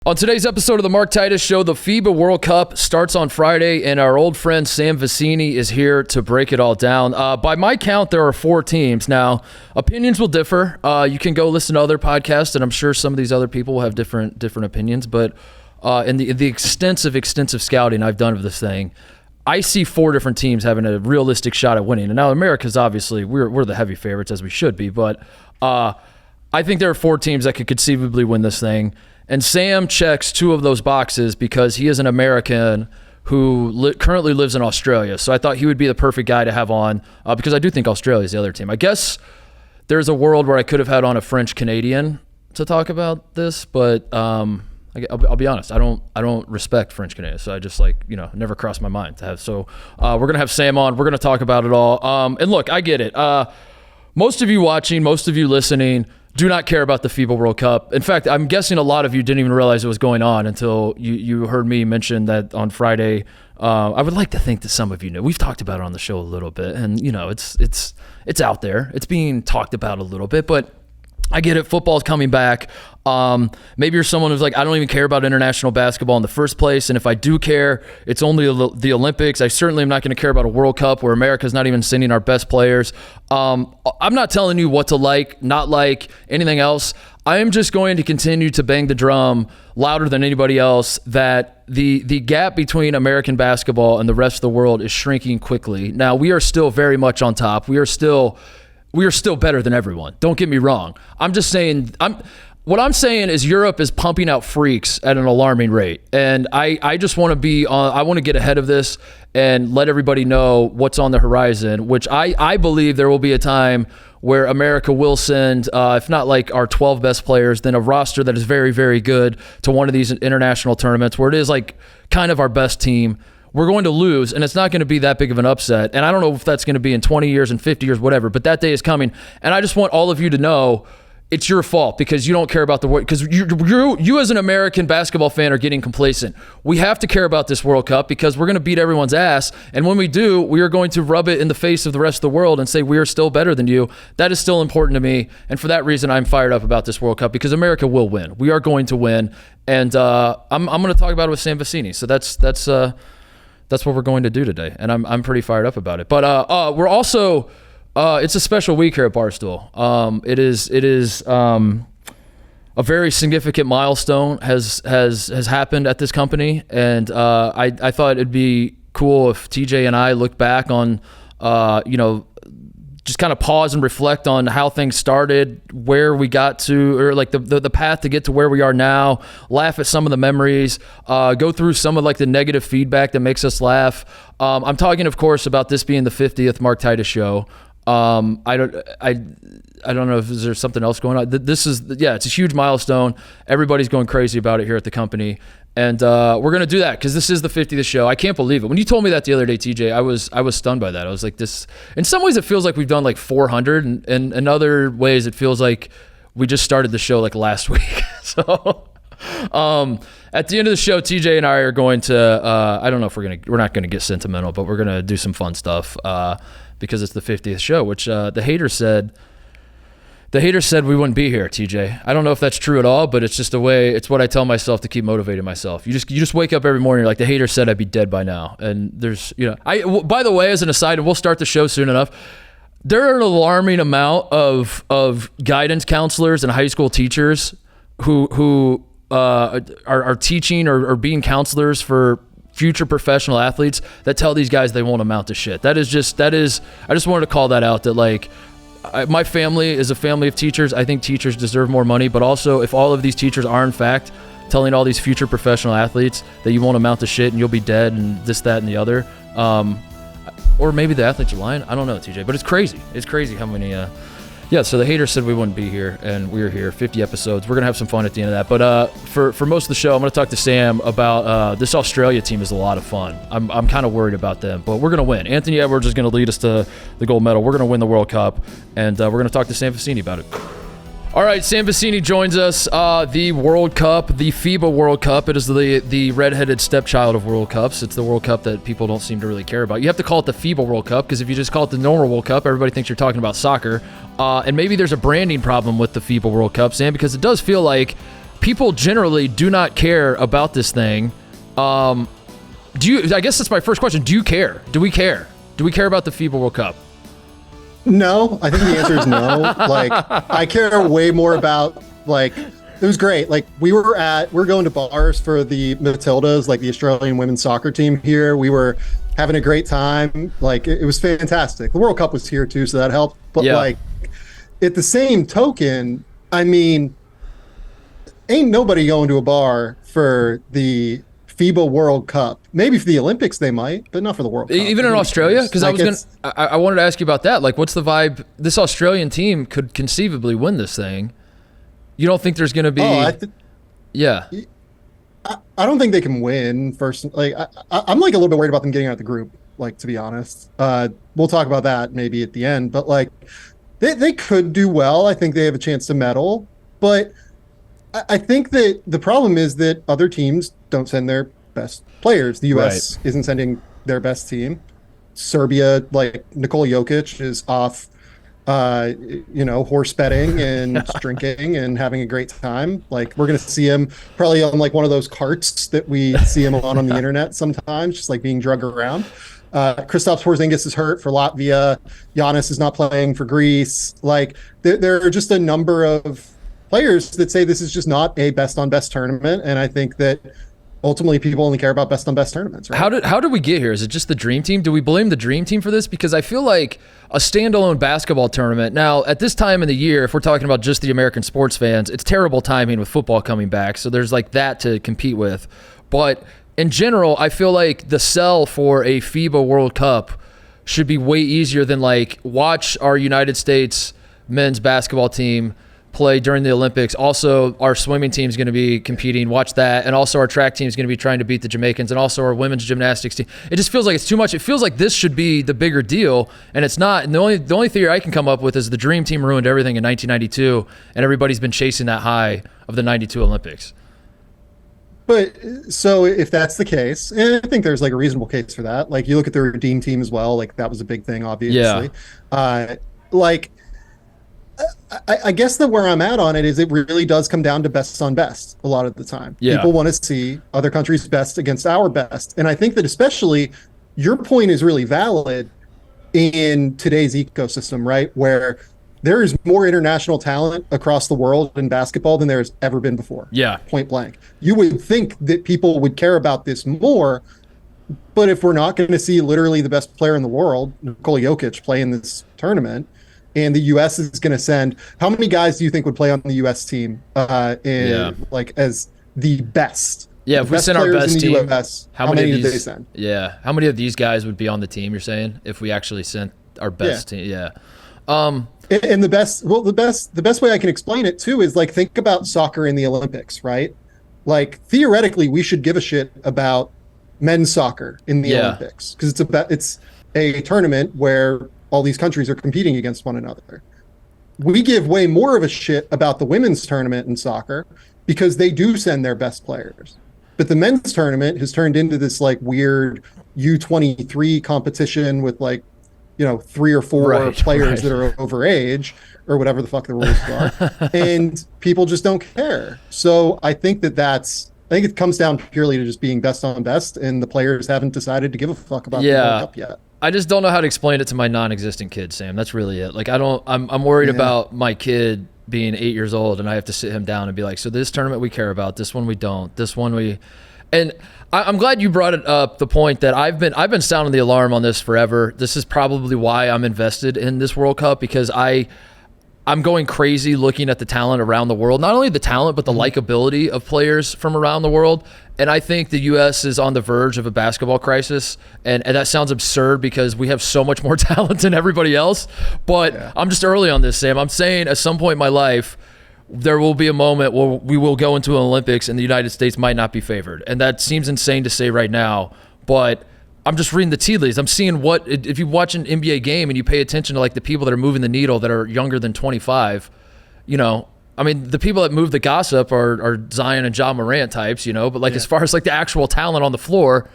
On today's episode of the Mark Titus Show, the FIBA World Cup starts on Friday, and our old friend Sam Vecenie is here to break it all down. By my count, there are 4 teams. Now, opinions will differ. You can go listen to other podcasts, and I'm sure some of these other people will have different opinions. But in the extensive scouting I've done of this thing, I see 4 different teams having a realistic shot at winning. And now America's obviously, we're the heavy favorites, as we should be. But I think there are 4 teams that could conceivably win this thing. And Sam checks 2 of those boxes because he is an American who currently lives in Australia. So I thought he would be the perfect guy to have on because I do think Australia is the other team. I guess there's a world where I could have had on a French Canadian to talk about this, but I'll be honest, I don't respect French Canadians, so I just never crossed my mind to have. So we're gonna have Sam on. We're gonna talk about it all. And look, I get it. Most of you watching, most of you listening, do not care about the FIBA World Cup. In fact, I'm guessing a lot of you didn't even realize it was going on until you heard me mention that on Friday. I would like to think that some of you knew. We've talked about it on the show a little bit, and it's out there. It's being talked about a little bit, but I get it. Football's coming back. Maybe you're someone who's like, I don't even care about international basketball in the first place. And if I do care, it's only the Olympics. I certainly am not going to care about a World Cup where America's not even sending our best players. I'm not telling you what to like, not like, anything else. I am just going to continue to bang the drum louder than anybody else that the gap between American basketball and the rest of the world is shrinking quickly. Now, we are still very much on top. We are still better than everyone. Don't get me wrong. I'm just saying, what I'm saying is Europe is pumping out freaks at an alarming rate. And I just want to I want to get ahead of this and let everybody know what's on the horizon, which I believe there will be a time where America will send, if not like our 12 best players, then a roster that is very, very good to one of these international tournaments where it is like kind of our best team. We're going to lose, and it's not going to be that big of an upset. And I don't know if that's going to be in 20 years and 50 years, whatever, but that day is coming. And I just want all of you to know it's your fault because you don't care about the world. Because you as an American basketball fan are getting complacent. We have to care about this World Cup because we're going to beat everyone's ass. And when we do, we are going to rub it in the face of the rest of the world and say we are still better than you. That is still important to me. And for that reason, I'm fired up about this World Cup because America will win. We are going to win. And I'm going to talk about it with Sam Vecenie. So that's what we're going to do today, and I'm pretty fired up about it. But we're also it's a special week here at Barstool. It is a very significant milestone has happened at this company, and I thought it'd be cool if TJ and I look back on just kind of pause and reflect on how things started, where we got to, or like the path to get to where we are now, laugh at some of the memories, go through some of like the negative feedback that makes us laugh. I'm talking, of course, about this being the 50th Mark Titus Show. I don't know if there's something else going on. It's a huge milestone. Everybody's going crazy about it here at the company. And we're going to do that because this is the 50th show. I can't believe it. When you told me that the other day, TJ, I was stunned by that. I was like, this. In some ways, it feels like we've done like 400, and in other ways, it feels like we just started the show like last week. So at the end of the show, TJ and I are going to. I don't know if we're not going to get sentimental, but we're going to do some fun stuff because it's the 50th show, which the haters said. The haters said we wouldn't be here, TJ. I don't know if that's true at all, but it's just it's what I tell myself to keep motivating myself. You just wake up every morning, you're like, the haters said I'd be dead by now. And there's, by the way, as an aside, and we'll start the show soon enough, there are an alarming amount of guidance counselors and high school teachers who are teaching or being counselors for future professional athletes that tell these guys they won't amount to shit. I just wanted to call that out, that like, my family is a family of teachers. I think teachers deserve more money, but also if all of these teachers are in fact telling all these future professional athletes that you won't amount to shit and you'll be dead and this, that, and the other, or maybe the athletes are lying. I don't know, TJ, but it's crazy. It's crazy how many, so the haters said we wouldn't be here, and we're here. 50 episodes. We're going to have some fun at the end of that. But for most of the show, I'm going to talk to Sam about this Australia team is a lot of fun. I'm kind of worried about them, but we're going to win. Anthony Edwards is going to lead us to the gold medal. We're going to win the World Cup, and we're going to talk to Sam Vecenie about it. All right, Sam Vecenie joins us. The World Cup, the FIBA World Cup. It is the redheaded stepchild of World Cups. It's the World Cup that people don't seem to really care about. You have to call it the FIBA World Cup because if you just call it the normal World Cup, everybody thinks you're talking about soccer. And maybe there's a branding problem with the FIBA World Cup, Sam, because it does feel like people generally do not care about this thing. I guess that's my first question. Do you care? Do we care? Do we care about the FIBA World Cup? No, I think the answer is no. Like, I care way more about, like, it was great. Like, we're going to bars for the Matildas, like the Australian women's soccer team here. We were having a great time. Like, it was fantastic. The World Cup was here too, so that helped. But like, at the same token, I mean, ain't nobody going to a bar for the FIBA World Cup. Maybe for the Olympics they might, but not for the World Cup. Even in Australia? Because I wanted to ask you about that. Like, what's the vibe? This Australian team could conceivably win this thing. You don't think there's going to be... Yeah. I don't think they can win first. Like, I'm like a little bit worried about them getting out of the group, like, to be honest. We'll talk about that maybe at the end, but like, they could do well. I think they have a chance to medal, but I think that the problem is that other teams don't send their best players. The U.S. isn't sending their best team. Serbia, like, Nikola Jokic is off, horse betting and drinking and having a great time. Like, we're going to see him probably on like one of those carts that we see him on the internet sometimes, just like being drugged around. Kristaps Porzingis is hurt for Latvia. Giannis is not playing for Greece. Like, there are just a number of players that say this is just not a best on best tournament, and I think that ultimately people only care about best on best tournaments, right? How did we get here? Is it just the dream team? Do we blame the dream team for this? Because I feel like a standalone basketball tournament, now at this time of the year, if we're talking about just the American sports fans, it's terrible timing with football coming back, so there's like that to compete with. But in general, I feel like the sell for a FIBA World Cup should be way easier than like watch our United States men's basketball team play during the Olympics. Also, our swimming team is going to be competing. Watch that. And also our track team is going to be trying to beat the Jamaicans, and also our women's gymnastics team. It just feels like it's too much. It feels like this should be the bigger deal, and it's not. And the only theory I can come up with is the dream team ruined everything in 1992, and everybody's been chasing that high of the 92 Olympics. But so if that's the case, and I think there's like a reasonable case for that. Like, you look at the Redeem team as well. Like, that was a big thing, obviously. Yeah. I guess that where I'm at on it is it really does come down to best on best a lot of the time. Yeah. People want to see other countries' best against our best. And I think that especially your point is really valid in today's ecosystem, right? Where there is more international talent across the world in basketball than there's ever been before. Yeah. Point blank. You would think that people would care about this more, but if we're not going to see literally the best player in the world, Nikola Jokic, play in this tournament, and the U.S. is going to send, how many guys do you think would play on the U.S. team like as the best? Yeah, if we send our best team, US, how many did they send? Yeah, how many of these guys would be on the team, you're saying, if we actually sent our best team? Yeah. And the best way I can explain it too is like, think about soccer in the Olympics, right? Like, theoretically, we should give a shit about men's soccer in the Olympics, because it's a tournament where all these countries are competing against one another. We give way more of a shit about the women's tournament in soccer because they do send their best players. But the men's tournament has turned into this like weird U23 competition with like, 3 or 4 players that are over age or whatever the fuck the rules are. And people just don't care. So I think it comes down purely to just being best on best, and the players haven't decided to give a fuck about the World Cup yet. I just don't know how to explain it to my non-existent kid, Sam. That's really it. Like, I'm worried about my kid being 8 years old, and I have to sit him down and be like, so this tournament we care about, this one we don't, this one we... And I'm glad you brought it up, the point that I've been sounding the alarm on this forever. This is probably why I'm invested in this World Cup, because I'm going crazy looking at the talent around the world. Not only the talent, but the likability of players from around the world. And I think the U.S. is on the verge of a basketball crisis. And that sounds absurd because we have so much more talent than everybody else. But I'm just early on this, Sam. I'm saying at some point in my life, there will be a moment where we will go into an Olympics and the United States might not be favored. And that seems insane to say right now. But I'm just reading the tea leaves. I'm seeing if you watch an NBA game and you pay attention to like the people that are moving the needle that are younger than 25, I mean, the people that move the gossip are Zion and Ja Morant types, but like as far as like the actual talent on the floor,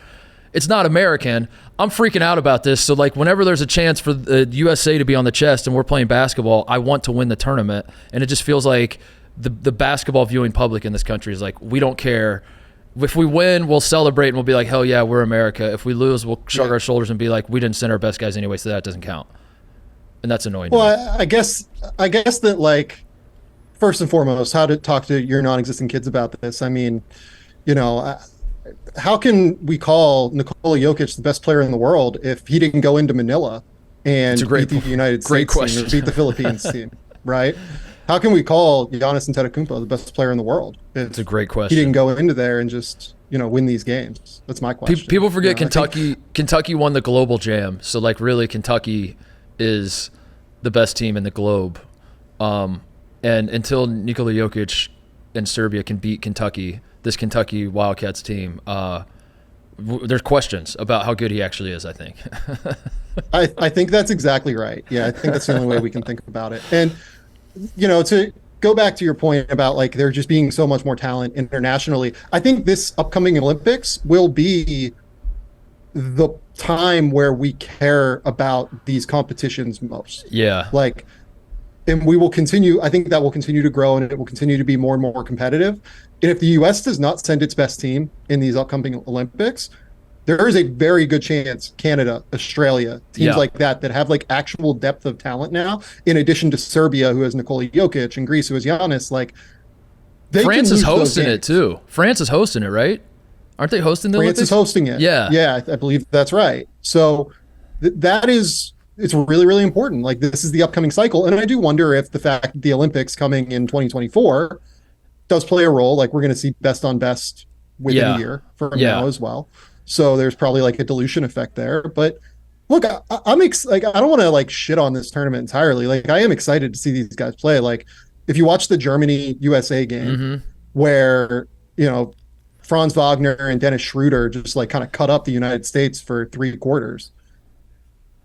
it's not American. I'm freaking out about this. So like whenever there's a chance for the USA to be on the chest and we're playing basketball, I want to win the tournament. And it just feels like the basketball viewing public in this country is like, we don't care. If we win, we'll celebrate and we'll be like, hell yeah, we're America. If we lose, we'll shrug our shoulders and be like, we didn't send our best guys anyway, so that doesn't count. And that's annoying. Well, I guess that, like, first and foremost, how to talk to your non-existent kids about this. I mean, how can we call Nikola Jokic the best player in the world if he didn't go into Manila and beat the United States team or beat the Philippines team, right? How can we call Giannis Antetokounmpo the best player in the world? It's a great question. He didn't go into there and just, win these games. That's my question. People forget Kentucky won the Global Jam. So, like, really, Kentucky is the best team in the globe. And until Nikola Jokic and Serbia can beat Kentucky, this Kentucky Wildcats team, there's questions about how good he actually is, I think. I think that's exactly right. Yeah, I think that's the only way we can think about it. And to go back to your point about, like, there just being so much more talent internationally, I think this upcoming Olympics will be the time where we care about these competitions most. Yeah. Like, and we will continue, I think that will continue to grow and it will continue to be more and more competitive. And if the U.S. does not send its best team in these upcoming Olympics, there is a very good chance Canada, Australia, teams like that have, like, actual depth of talent now, in addition to Serbia, who has Nikola Jokic, and Greece, who has Giannis. Like, France is hosting it too. France is hosting it, right? Aren't they hosting the Olympics? France is hosting it. Yeah, I believe that's right. So it's really, really important. Like, this is the upcoming cycle, and I do wonder if the fact that the Olympics coming in 2024 does play a role. Like, we're going to see best on best within a year from now as well. So there's probably, like, a dilution effect there. But look, I'm like, I don't want to, like, shit on this tournament entirely. Like, I am excited to see these guys play. Like, if you watch the Germany USA game where, Franz Wagner and Dennis Schroeder just, like, kind of cut up the United States for 3 quarters.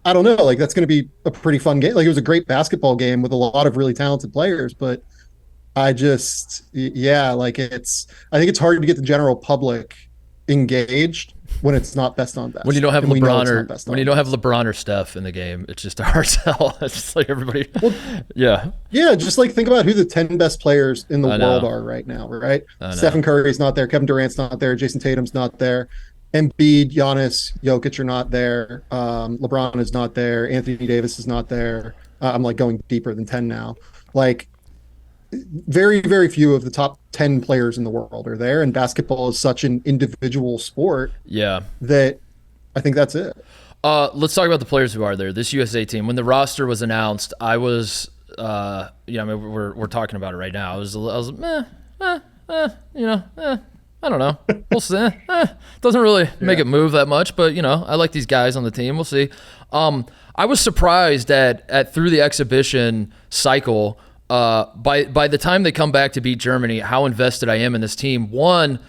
I don't know. Like, that's going to be a pretty fun game. Like, it was a great basketball game with a lot of really talented players, but I just, I think it's hard to get the general public engaged when it's not best on best. When you don't have LeBron or Steph in the game, it's just a hard sell. It's just like everybody. Well, yeah. Just, like, think about who the 10 best players in the world are right now, right? Stephen Curry's not there. Kevin Durant's not there. Jason Tatum's not there. Embiid, Giannis, Jokic are not there. LeBron is not there. Anthony Davis is not there. I'm, like, going deeper than 10 now. Like, very, very few of the top 10 players in the world are there, and basketball is such an individual sport that I think that's it. Let's talk about the players who are there. This USA team, when the roster was announced, I was we're talking about it right now. I was I don't know. We'll see. Doesn't really make it move that much, but, I like these guys on the team. We'll see. I was surprised at through the exhibition cycle, by the time they come back to beat Germany, how invested I am in this team. One,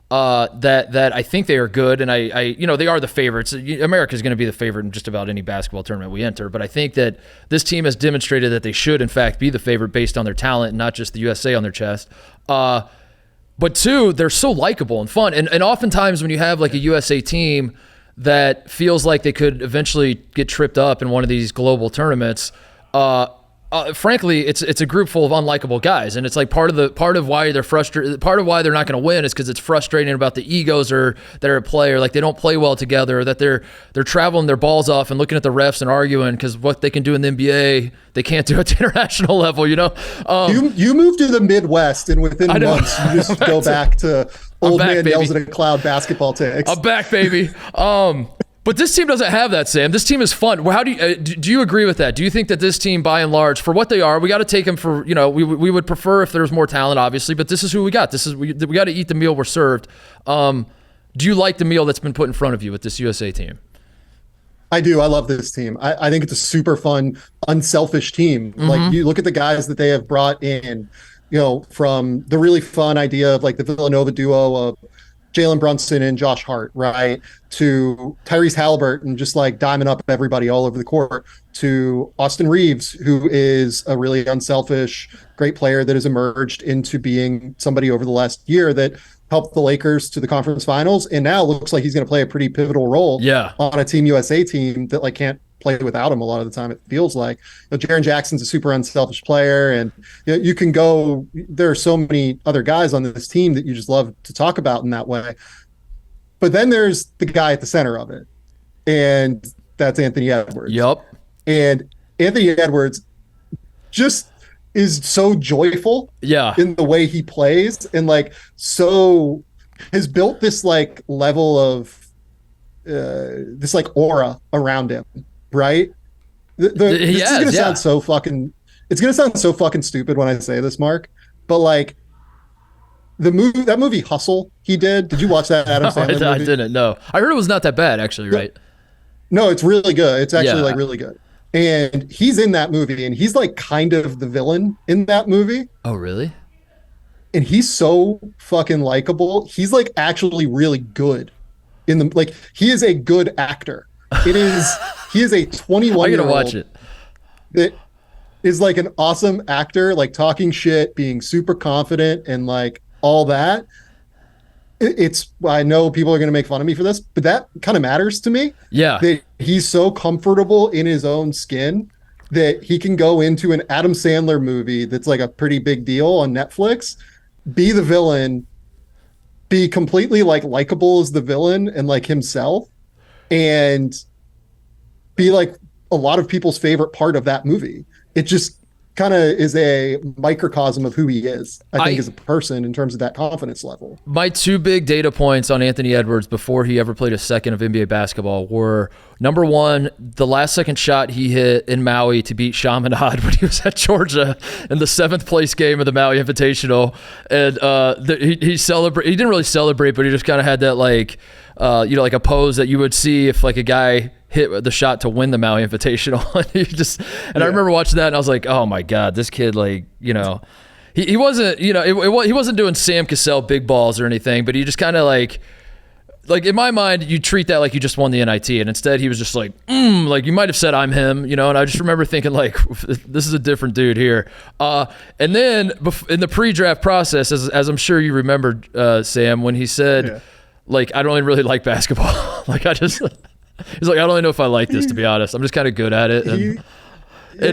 that I think they are good, and I they are the favorites. America's going to be the favorite in just about any basketball tournament we enter, but I think that this team has demonstrated that they should, in fact, be the favorite based on their talent and not just the USA on their chest. But two, they're so likable and fun, and oftentimes when you have, like, a USA team that feels like they could eventually get tripped up in one of these global tournaments, frankly, it's a group full of unlikable guys, and it's like part of why they're frustrated. Part of why they're not going to win is because it's frustrating about the egos that are at play, or, like, they don't play well together, or that they're traveling their balls off and looking at the refs and arguing because what they can do in the NBA they can't do at the international level. You moved to the Midwest, and within months you just go back to old man yells at a cloud basketball takes. I'm back, baby. But this team doesn't have that, Sam. This team is fun. How do you agree with that? Do you think that this team, by and large, for what they are, we got to take them for, we would prefer if there's more talent, obviously, but this is who we got. We got to eat the meal we're served. Do you like the meal that's been put in front of you with this USA team? I do. I love this team. I think it's a super fun, unselfish team. Like, you look at the guys that they have brought in, from the really fun idea of, like, the Villanova duo of Jalen Brunson and Josh Hart, right? To Tyrese Halliburton, just, like, diming up everybody all over the court, to Austin Reeves, who is a really unselfish, great player that has emerged into being somebody over the last year that helped the Lakers to the conference finals, and now looks like he's going to play a pretty pivotal role on a Team USA team that, like, can't play without him a lot of the time. It feels like Jaren Jackson's a super unselfish player, and you can go. There are so many other guys on this team that you just love to talk about in that way. But then there's the guy at the center of it, and that's Anthony Edwards. Yep. And Anthony Edwards just is so joyful in the way he plays, and like so has built this like level of this like aura around him, right? This is gonna sound so fucking stupid when I say this, Mark, but like that movie Hustle he did you watch that Adam Sandler movie? I didn't know. I heard it was not that bad actually, right? No, it's really good. It's actually like really good. And he's in that movie, and he's like kind of the villain in that movie. Oh, really? And he's so fucking likable. He's like actually really good in the like. He is a good actor. He is a 21-year-old. I gotta watch it. That is like an awesome actor, like talking shit, being super confident, and like all that. I know people are going to make fun of me for this, but that kind of matters to me. Yeah. That he's so comfortable in his own skin that he can go into an Adam Sandler movie that's like a pretty big deal on Netflix, be the villain, be completely like likable as the villain and like himself, and be like a lot of people's favorite part of that movie. It just kind of is a microcosm of who he is, I think, as a person in terms of that confidence level. My two big data points on Anthony Edwards before he ever played a second of NBA basketball were, number one, the last second shot he hit in Maui to beat Chaminade when he was at Georgia in the 7th place game of the Maui Invitational. And he celebrated. He didn't really celebrate, but he just kind of had that like, like a pose that you would see if like a guy hit the shot to win the Maui Invitational. I remember watching that and I was like, oh my God, this kid, like, he wasn't, he wasn't doing Sam Cassell big balls or anything, but he just kind of like in my mind, you treat that like you just won the NIT, and instead he was just like, like you might have said I'm him, and I just remember thinking like, this is a different dude here. And then in the pre-draft process, as I'm sure you remembered, Sam, when he said, like, I don't even really like basketball. Like he's like, I don't really know if I like this, to be honest. I'm just kind of good at it. And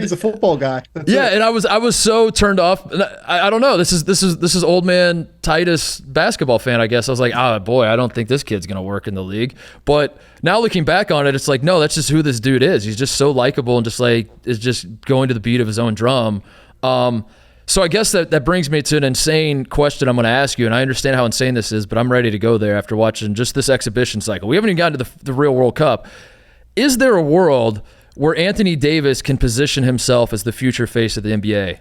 he's a football guy. That's it. And I was so turned off. I don't know. This is old man Titus basketball fan, I guess. I was like, boy, I don't think this kid's gonna work in the league. But now looking back on it, it's like, no, that's just who this dude is. He's just so likable and just like is just going to the beat of his own drum. So I guess that brings me to an insane question I'm going to ask you, and I understand how insane this is, but I'm ready to go there after watching just this exhibition cycle. We haven't even gotten to the real World Cup. Is there a world where Anthony Davis can position himself as the future face of the NBA?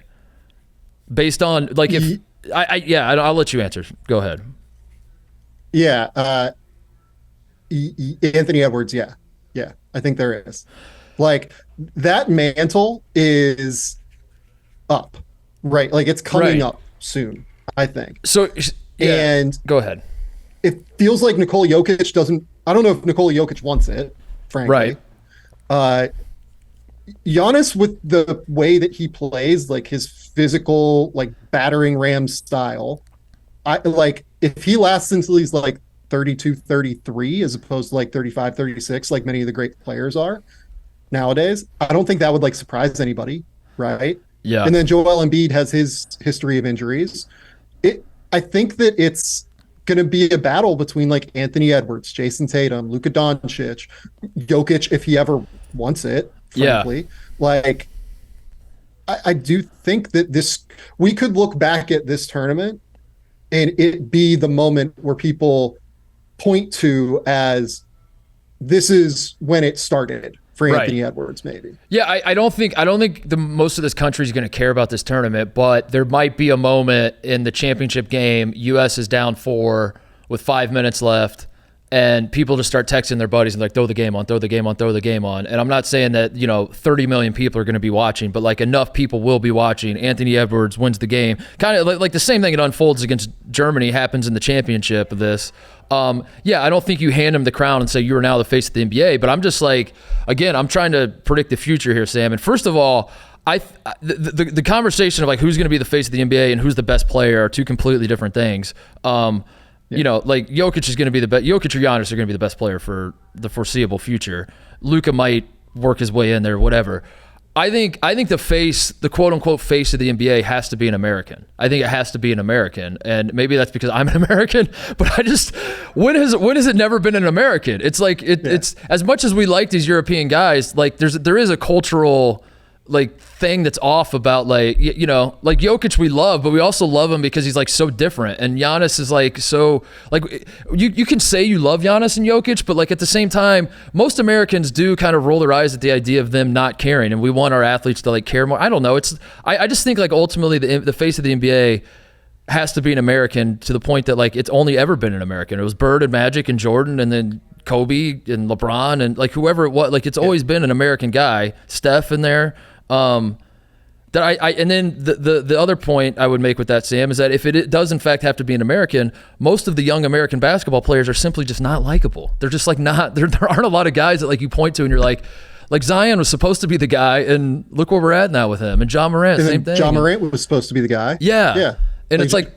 Based on, like, I'll let you answer. Go ahead. Yeah. Anthony Edwards, yeah. I think there is. Like, that mantle is up. Right, like it's coming up soon, I think. So, and go ahead. It feels like Nikola Jokic doesn't. I don't know if Nikola Jokic wants it, frankly. Right. Giannis, with the way that he plays, like his physical, like battering ram style, I like if he lasts until he's like 32, 33, as opposed to like 35, 36, like many of the great players are nowadays. I don't think that would like surprise anybody, right? Yeah. And then Joel Embiid has his history of injuries. I think that it's going to be a battle between like Anthony Edwards, Jason Tatum, Luka Doncic, Jokic, if he ever wants it, frankly. Yeah. Like, I do think that we could look back at this tournament and it be the moment where people point to as this is when it started. For Anthony Edwards, maybe. Yeah, I don't think most of this country is going to care about this tournament, but there might be a moment in the championship game. U.S. is down 4 with 5 minutes left, and people just start texting their buddies and like, throw the game on. And I'm not saying that 30 million people are going to be watching, but like enough people will be watching. Anthony Edwards wins the game. Kind of like the same thing that unfolds against Germany happens in the championship of this. I don't think you hand him the crown and say you are now the face of the NBA, but I'm just like, again, I'm trying to predict the future here, Sam. And first of all, the conversation of like who's going to be the face of the NBA and who's the best player are two completely different things. Like Jokic is going to be Jokic or Giannis are going to be the best player for the foreseeable future. Luka might work his way in there, whatever. I think the quote unquote face of the NBA has to be an American. I think it has to be an American, and maybe that's because I'm an American. But when has it never been an American? It's like it's as much as we like these European guys. Like there is a cultural like thing that's off about like like Jokic we love, but we also love him because he's like so different, and Giannis is like so like you can say you love Giannis and Jokic, but like at the same time most Americans do kind of roll their eyes at the idea of them not caring, and we want our athletes to like care more. I don't know, I just think like ultimately the face of the NBA has to be an American, to the point that like it's only ever been an American. It was Bird and Magic and Jordan and then Kobe and LeBron and like whoever it was, like it's always been an American guy. Steph in there. That and then the other point I would make with that, Sam, is that if it does in fact have to be an American, most of the young American basketball players are simply just not likable. They're just like not, there aren't a lot of guys that like you point to and you're like Zion was supposed to be the guy, and look where we're at now with him. And John Morant, same thing. John Morant was supposed to be the guy. Yeah. And it's like,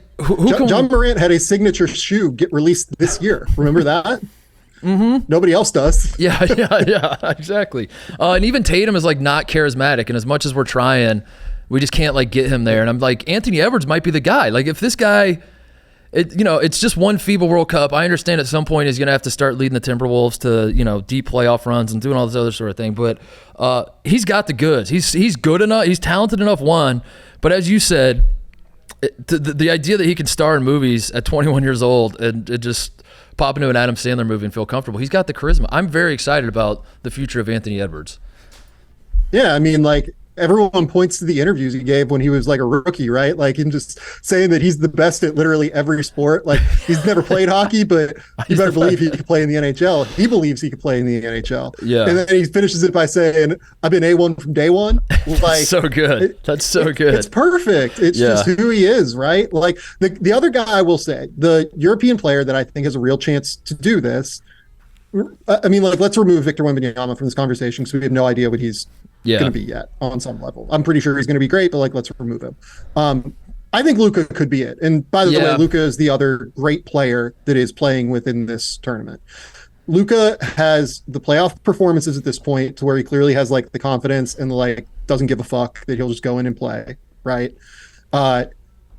John Morant had a signature shoe get released this year. Remember that? Mm-hmm. Nobody else does. Yeah, exactly. And even Tatum is like not charismatic, and as much as we're trying, we just can't like get him there. And I'm like, Anthony Edwards might be the guy. Like if this guy, it's just one FIBA World Cup. I understand at some point he's going to have to start leading the Timberwolves to deep playoff runs and doing all this other sort of thing. But he's got the goods. He's good enough. He's talented enough. One, but as you said, the idea that he can star in movies at 21 years old and it just pop into an Adam Sandler movie and feel comfortable. He's got the charisma. I'm very excited about the future of Anthony Edwards. Yeah, I mean, like everyone points to the interviews he gave when he was like a rookie, right? Like him just saying that he's the best at literally every sport. Like he's never played hockey, but you better believe he could play in the NHL. He believes he could play in the NHL. Yeah. And then he finishes it by saying, I've been A1 from day one. Like so good. That's so good. It's perfect. It's just who he is, right? Like the other guy, I will say, the European player that I think has a real chance to do this. I mean, like, let's remove Victor Wembanyama from this conversation because we have no idea what he's going to be yet on some level. I'm pretty sure he's going to be great, but like, let's remove him. I think Luka could be it. And by the way, Luka is the other great player that is playing within this tournament. Luka has the playoff performances at this point to where he clearly has like the confidence and like doesn't give a fuck that he'll just go in and play, right?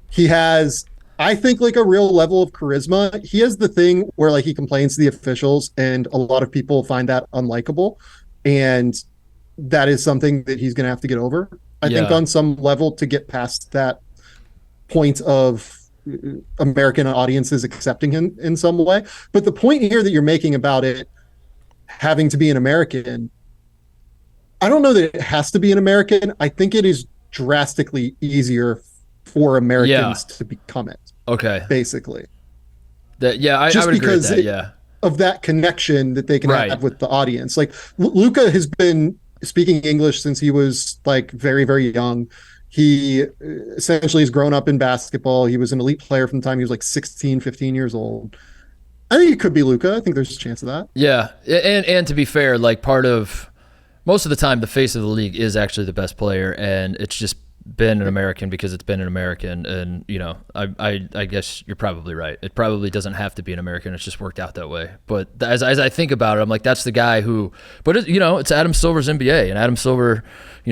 He has, I think, like a real level of charisma. He has the thing where like he complains to the officials and a lot of people find that unlikable. And that is something that he's going to have to get over. I think on some level to get past that point of American audiences accepting him in some way. But the point here that you're making about it having to be an American, I don't know that it has to be an American. I think it is drastically easier for Americans to become it. Okay. Basically. I would agree with that, of that connection that they can have with the audience. Like Luka has been speaking English since he was like very, very young. He essentially has grown up in basketball. He was an elite player from the time he was like 16, 15 years old. I think it could be Luka. I think there's a chance of that. Yeah. And to be fair, like part of most of the time, the face of the league is actually the best player, and it's just been an American because it's been an American. And, I guess you're probably right. It probably doesn't have to be an American. It's just worked out that way. But as I think about it, I'm like, that's the guy who, but it's Adam Silver's NBA, and Adam Silver,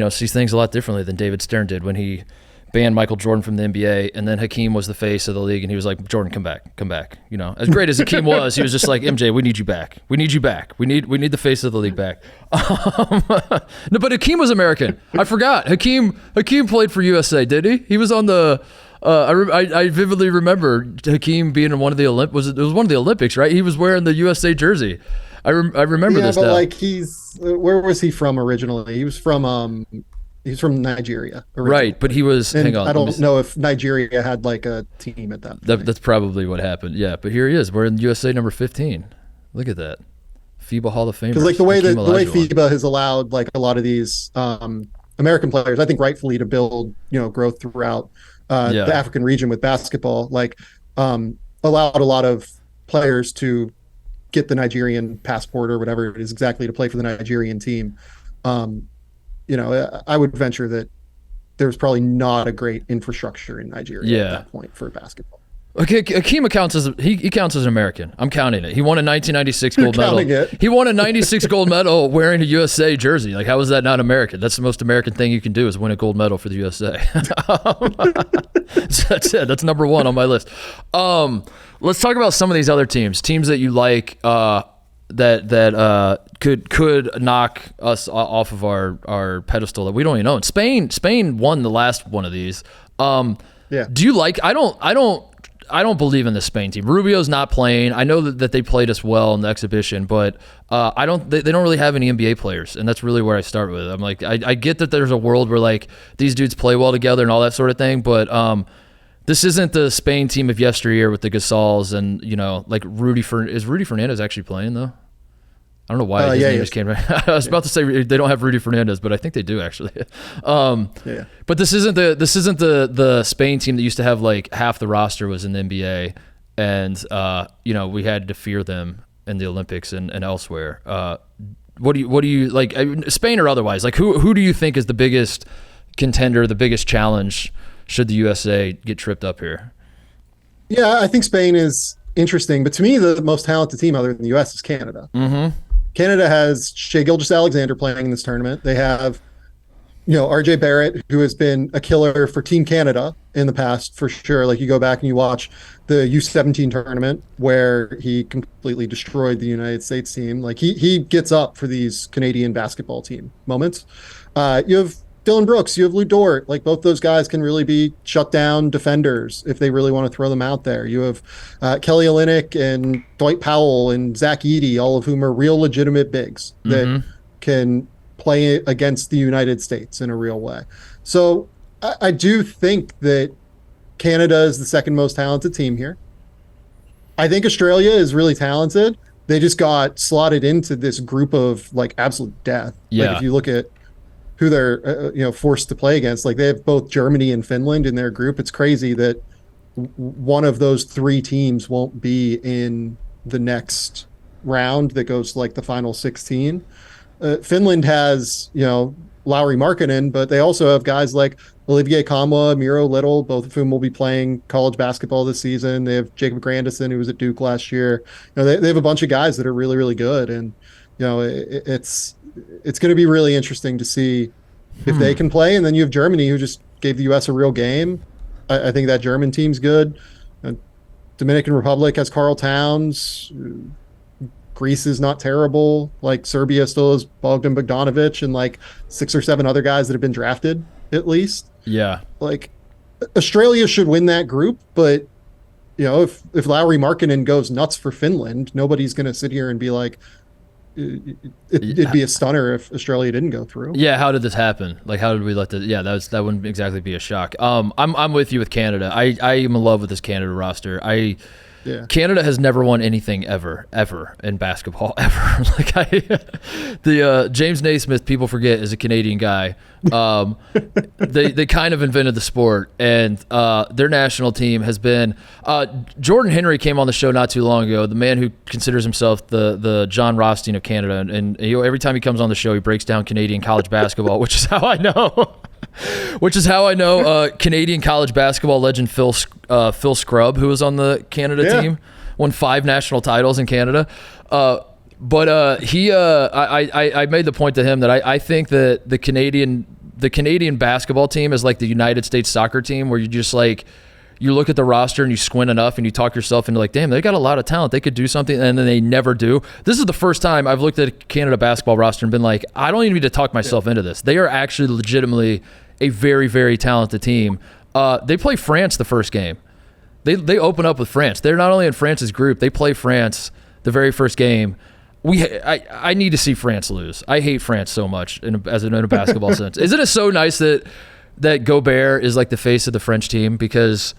sees things a lot differently than David Stern did when he banned Michael Jordan from the NBA, and then Hakeem was the face of the league, and he was like, Jordan, come back. As great as Hakeem was, he was just like, MJ, we need you back. We need the face of the league back. No, but Hakeem was American. I forgot. Hakeem played for USA, did he? He was on the. I vividly remember Hakeem being in one of the it was one of the Olympics, right? He was wearing the USA jersey. I remember this. Yeah, but now. like where was he from originally? He was from Nigeria originally. Right, but he was. And hang on, I don't know if Nigeria had like a team at that point. That's probably what happened. Yeah, but here he is. We're in USA number 15. Look at that. FIBA Hall of Fame. Because like the way FIBA has allowed like a lot of these American players, I think rightfully, to build growth throughout the African region with basketball, like allowed a lot of players to get the Nigerian passport or whatever it is exactly to play for the Nigerian team. I would venture that there's probably not a great infrastructure in Nigeria at that point for basketball. Okay, Akima counts as he counts as an American. I'm counting it. He won a 1996 gold medal. He won a 96 gold medal wearing a USA jersey. Like, how is that not American? That's the most American thing you can do is win a gold medal for the USA. So that's it. That's number one on my list. Let's talk about some of these other teams that you like that could knock us off of our pedestal that we don't even own. Spain won the last one of these. Yeah. Do you like? I don't believe in the Spain team. Rubio's not playing. I know that they played us well in the exhibition, but I don't. They don't really have any NBA players, and that's really where I start with. I'm like, I get that there's a world where like these dudes play well together and all that sort of thing, but this isn't the Spain team of yesteryear with the Gasols and like is Rudy Fernandez actually playing though? I don't know why his name just came right. I was about to say they don't have Rudy Fernandez, but I think they do actually. But this isn't the Spain team that used to have like half the roster was in the NBA, and we had to fear them in the Olympics and elsewhere. What do you like, Spain or otherwise? Like who do you think is the biggest contender, the biggest challenge should the USA get tripped up here? Yeah, I think Spain is interesting, but to me the most talented team other than the US is Canada. Mm-hmm. Canada has Shai Gilgeous-Alexander playing in this tournament. They have, RJ Barrett, who has been a killer for Team Canada in the past, for sure. Like, you go back and you watch the U17 tournament where he completely destroyed the United States team. Like, he gets up for these Canadian basketball team moments. You have Dylan Brooks, you have Lou Dort. Like, both those guys can really be shut down defenders if they really want to throw them out there. You have Kelly Olynyk and Dwight Powell and Zach Edey, all of whom are real legitimate bigs that can play against the United States in a real way. So I do think that Canada is the second most talented team here. I think Australia is really talented. They just got slotted into this group of like absolute death. Yeah. Like, if you look at who they're forced to play against, like they have both Germany and Finland in their group. It's crazy that one of those three teams won't be in the next round that goes to like the final 16. Finland has Lauri Markkanen, but they also have guys like Olivier Kamwa, Miro Little, both of whom will be playing college basketball this season. They have Jacob Grandison, who was at Duke last year. They have a bunch of guys that are really, really good, and it's going to be really interesting to see if they can play. And then you have Germany, who just gave the U.S. a real game. I think that German team's good. Dominican Republic has Karl Towns. Greece is not terrible. Like, Serbia still has Bogdan Bogdanovic and like 6 or 7 other guys that have been drafted at least. Yeah. Like, Australia should win that group, but if Lauri Markkanen goes nuts for Finland, nobody's going to sit here and be like, it'd be a stunner if Australia didn't go through. Yeah, how did this happen? Like, how did we let this? Yeah, that wouldn't exactly be a shock. I'm with you with Canada. I am in love with this Canada roster. Canada has never won anything ever in basketball ever. Like James Naismith, people forget, is a Canadian guy. They kind of invented the sport, and their national team has been. Jordan Henry came on the show not too long ago. The man who considers himself the John Rothstein of Canada, and every time he comes on the show, he breaks down Canadian college basketball, which is how I know. Canadian college basketball legend Phil Scrubb, who was on the Canada team, won 5 national titles in Canada. I made the point to him that I think that the Canadian basketball team is like the United States soccer team, where you just like, you look at the roster and you squint enough and you talk yourself into like, damn, they got a lot of talent. They could do something, and then they never do. This is the first time I've looked at a Canada basketball roster and been like, I don't even need to talk myself into this. They are actually legitimately a very, very talented team. They play France the first game. They open up with France. They're not only in France's group, they play France the very first game. I need to see France lose. I hate France so much in a basketball sense. Isn't it so nice that Gobert is like the face of the French team? Because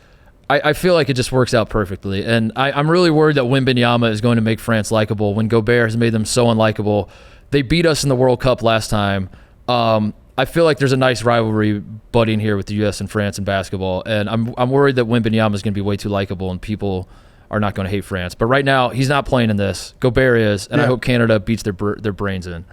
I feel like it just works out perfectly. And I'm really worried that Wembanyama is going to make France likable when Gobert has made them so unlikable. They beat us in the World Cup last time. I feel like there's a nice rivalry budding here with the U.S. and France in basketball, and I'm worried that Wembanyama is going to be way too likable and people are not going to hate France. But right now, he's not playing in this. Gobert is, and I hope Canada beats their brains in.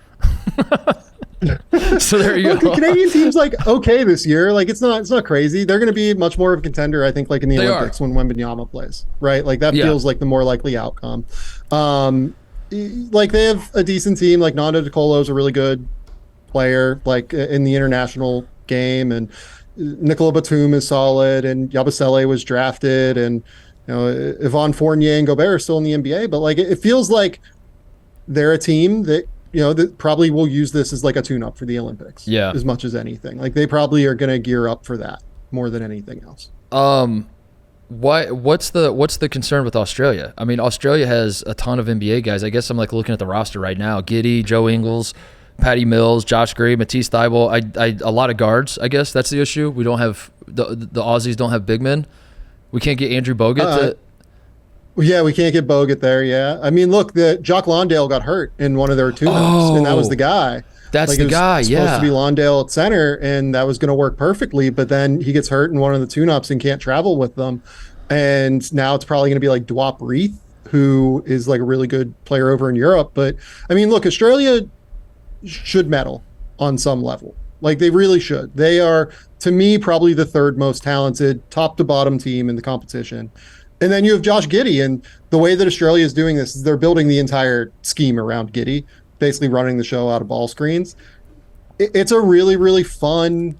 So there you Look, go. the Canadian team's like okay this year. Like it's not crazy. They're going to be much more of a contender, I think, like in the Olympics when Wembanyama plays, right? Like that feels like the more likely outcome. Like they have a decent team. Like Nando De Colo is a really good player, like in the international game, and Nicola Batum is solid, and Yabusele was drafted, and Yvonne Fournier and Gobert are still in the NBA. But like it feels like they're a team that that probably will use this as like a tune-up for the Olympics. Yeah. As much as anything. Like they probably are going to gear up for that more than anything else. What's the concern with Australia? I mean, Australia has a ton of NBA guys. I guess I'm like looking at the roster right now. Giddey, Joe Ingles, Patty Mills, Josh Gray, Matisse Thybulle. A lot of guards, I guess that's the issue. We don't have the Aussies don't have big men. We can't get Andrew Bogut Yeah, we can't get Bogut there. Yeah, I mean, look, the Jock Lawndale got hurt in one of their tune-ups, and that was the guy. That's the guy. Yeah, supposed to be Lawndale at center, and that was going to work perfectly. But then he gets hurt in one of the tune-ups and can't travel with them. And now it's probably going to be like Dwap Reith, who is like a really good player over in Europe. But I mean, look, Australia should medal on some level. Like they really should. They are, to me, probably the third most talented, top to bottom team in the competition. And then you have Josh Giddey, and the way that Australia is doing this is they're building the entire scheme around Giddey, basically running the show out of ball screens. It's a really, really fun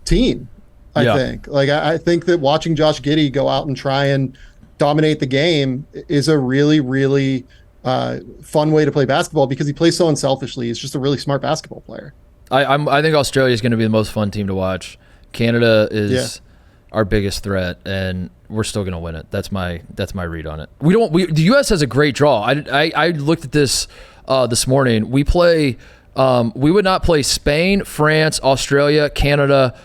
team, I think. Like, I think that watching Josh Giddey go out and try and dominate the game is a really, really fun way to play basketball because he plays so unselfishly. He's just a really smart basketball player. I think Australia is going to be the most fun team to watch. Canada is our biggest threat, and we're still going to win it. That's my read on it. The U.S. has a great draw. I looked at this this morning. We play. We would not play Spain, France, Australia, Canada,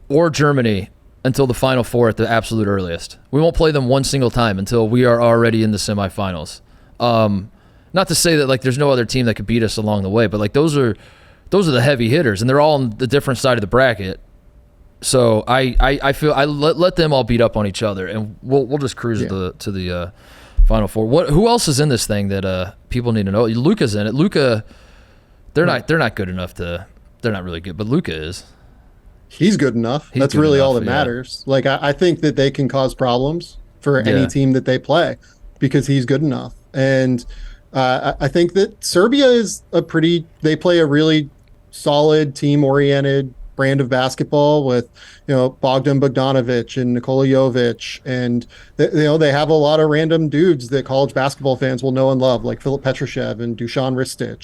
or Germany until the Final Four at the absolute earliest. We won't play them one single time until we are already in the semifinals. Not to say that like there's no other team that could beat us along the way, but like those are the heavy hitters, and they're all on the different side of the bracket. So I feel I let them all beat up on each other, and we'll just cruise to the Final Four. Who else is in this thing that people need to know? Luka's in it. Luka, they're not good enough to. They're not really good, but Luka is. He's good enough. That's really all that matters. Like I think that they can cause problems for any team that they play because he's good enough. And I think that Serbia is they play a really solid team-oriented brand of basketball with, Bogdan Bogdanovic and Nikola Jovic. And, they have a lot of random dudes that college basketball fans will know and love, like Filip Petrushev and Dusan Ristic.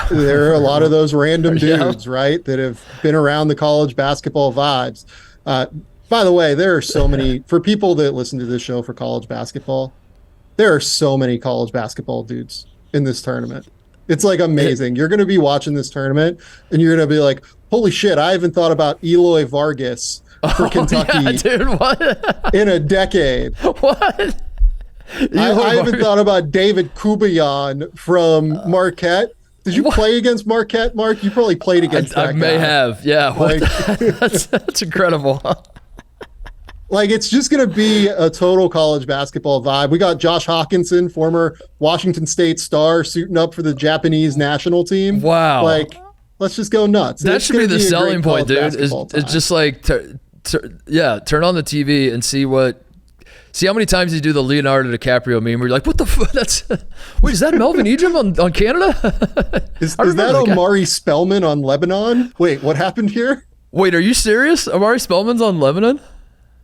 There are a lot of those random dudes, right, that have been around the college basketball vibes. By the way, there are so many, for people that listen to this show for college basketball, there are so many college basketball dudes in this tournament. It's like amazing. You're going to be watching this tournament and you're going to be like, holy shit, I haven't thought about Eloy Vargas for Kentucky in a decade. What? I haven't thought about David Kubayan from Marquette. Did you play against Marquette, Mark? You probably played against that guy. I may have, yeah. That's incredible. Like, it's just going to be a total college basketball vibe. We got Josh Hawkinson, former Washington State star, suiting up for the Japanese national team. Wow. Like, let's just go nuts. That should be the selling point, dude. It's just like, turn on the TV and see how many times you do the Leonardo DiCaprio meme where you're like, what the fuck? Wait, is that Melvin Ejim on Canada? Is that Omari Spellman on Lebanon? Wait, what happened here? Wait, are you serious? Omari Spellman's on Lebanon?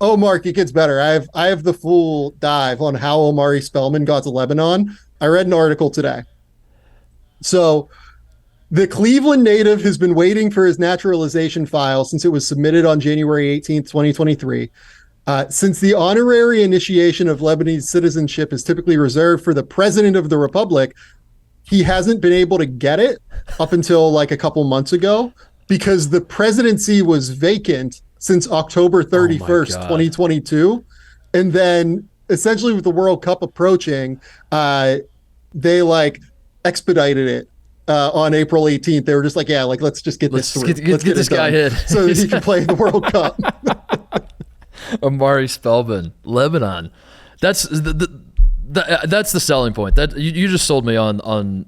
Oh, Mark, it gets better. I have the full dive on how Omari Spellman got to Lebanon. I read an article today. So the Cleveland native has been waiting for his naturalization file since it was submitted on January 18th, 2023. Since the honorary initiation of Lebanese citizenship is typically reserved for the president of the republic, he hasn't been able to get it up until like a couple months ago because the presidency was vacant since October 31st, 2022. And then essentially with the World Cup approaching, they like expedited it on April 18th. They were just like, let's just get this through. Let's get this guy in. So that he can play the World Cup. Omari Spellman, Lebanon. That's the selling point. That you just sold me on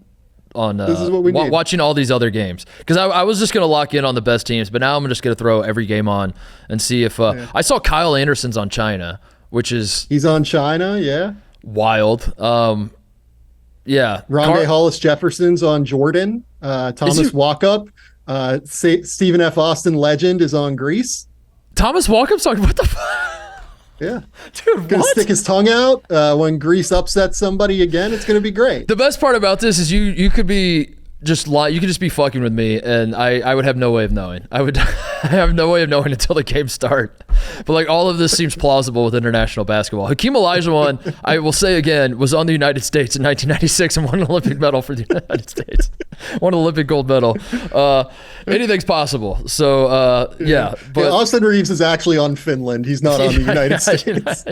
This is what we need. watching all these other games, because I was just going to lock in on the best teams, but now I'm just going to throw every game on and see if I saw Kyle Anderson's on China, which is he's on China, yeah, wild. Yeah, Rondé Hollis Jefferson's on Jordan. Thomas Walkup, Stephen F. Austin legend is on Greece. Thomas Walkup's on what the fuck? Yeah, dude, gonna stick his tongue out when Greece upsets somebody again. It's gonna be great. The best part about this is you could be just you could just be fucking with me, and I would have no way of knowing. I have no way of knowing until the games start. But like, all of this seems plausible with international basketball. Hakeem Olajuwon, I will say again, was on the United States in 1996 and won an Olympic medal for the United States. Won an Olympic gold medal. Anything's possible. So yeah. But Austin Reeves is actually on Finland. He's not on the United States.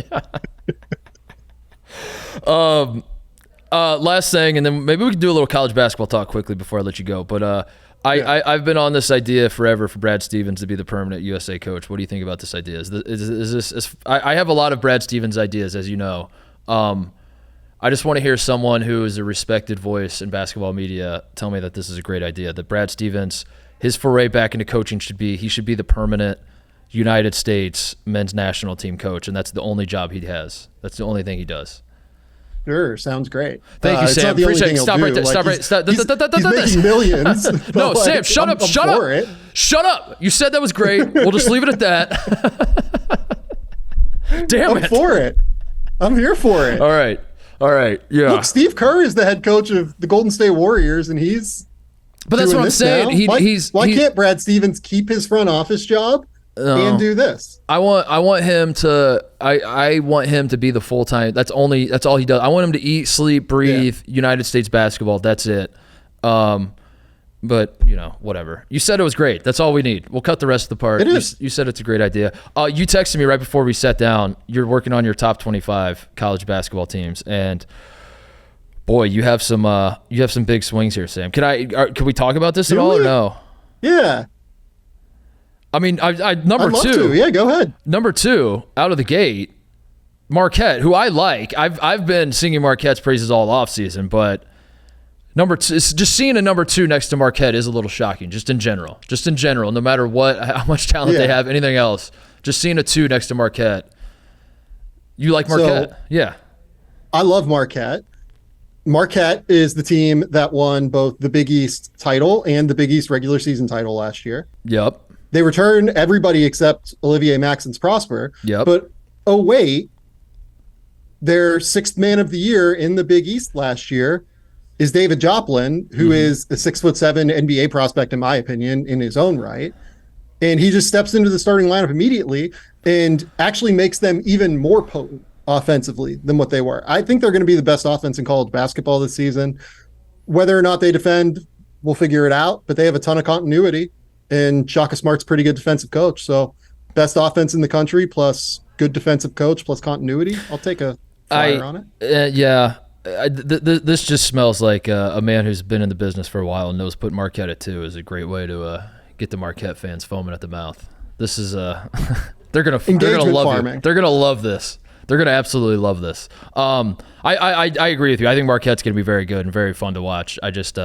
Last thing, and then maybe we can do a little college basketball talk quickly before I let you go. But I've been on this idea forever for Brad Stevens to be the permanent USA coach. What do you think about this idea? Is this? I have a lot of Brad Stevens ideas, as you know. I just want to hear someone who is a respected voice in basketball media tell me that this is a great idea. That Brad Stevens, his foray back into coaching should be the permanent United States men's national team coach, and that's the only job he has. That's the only thing he does. Sure, sounds great. Thank you, Sam. Appreciate it. Stop right there. Stop right. He's making millions. No, Sam, shut up. Shut up. Shut up. You said that was great. We'll just leave it at that. Damn it. I'm for it. I'm here for it. All right. Yeah. Look, Steve Kerr is the head coach of the Golden State Warriors, and he's. But that's what I'm saying. Why can't Brad Stevens keep his front office job and do this? I want him to. I want him to be the full time. That's all he does. I want him to eat, sleep, breathe United States basketball. That's it. But whatever. You said it was great. That's all we need. We'll cut the rest of the part. It is. You said it's a great idea. You texted me right before we sat down. You're working on your top 25 college basketball teams, and boy, you have some big swings here, Sam. Can we talk about this at all or no? Yeah. I mean, number I'd love two. to. Yeah, go ahead. Number two, out of the gate, Marquette, who I like. I've been singing Marquette's praises all offseason, but number two, just seeing a number two next to Marquette is a little shocking, just in general, no matter how much talent they have, anything else. Just seeing a two next to Marquette. You like Marquette? Yeah. I love Marquette. Marquette is the team that won both the Big East title and the Big East regular season title last year. Yep. They returned everybody except Olivier Maxence Prosper. Yep. But, oh, wait, their sixth man of the year in the Big East last year is David Joplin, who is a 6'7" NBA prospect, in my opinion, in his own right. And he just steps into the starting lineup immediately and actually makes them even more potent offensively than what they were. I think they're going to be the best offense in college basketball this season. Whether or not they defend, we'll figure it out, but they have a ton of continuity. And Shaka Smart's pretty good defensive coach. So best offense in the country plus good defensive coach plus continuity. I'll take a flyer on it. Yeah. This just smells like a man who's been in the business for a while and knows put Marquette at 2 is a great way to get the Marquette fans foaming at the mouth. This is they're gonna love farming. it. They're gonna love this. They're gonna absolutely love this. I agree with you. I think Marquette's gonna be very good and very fun to watch. I just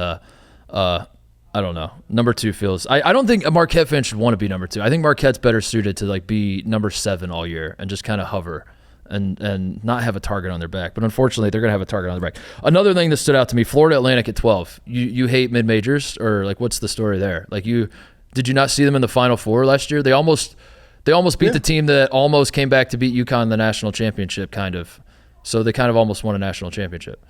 I don't know. Number 2 feels. I don't think a Marquette fan should want to be number 2. I think Marquette's better suited to like be number 7 all year and just kind of hover and not have a target on their back. But unfortunately, they're gonna have a target on their back. Another thing that stood out to me: Florida Atlantic at 12. You hate mid majors, or like what's the story there? Like did you not see them in the Final Four last year? They almost beat the team that almost came back to beat UConn in the national championship, kind of. So they kind of almost won a national championship.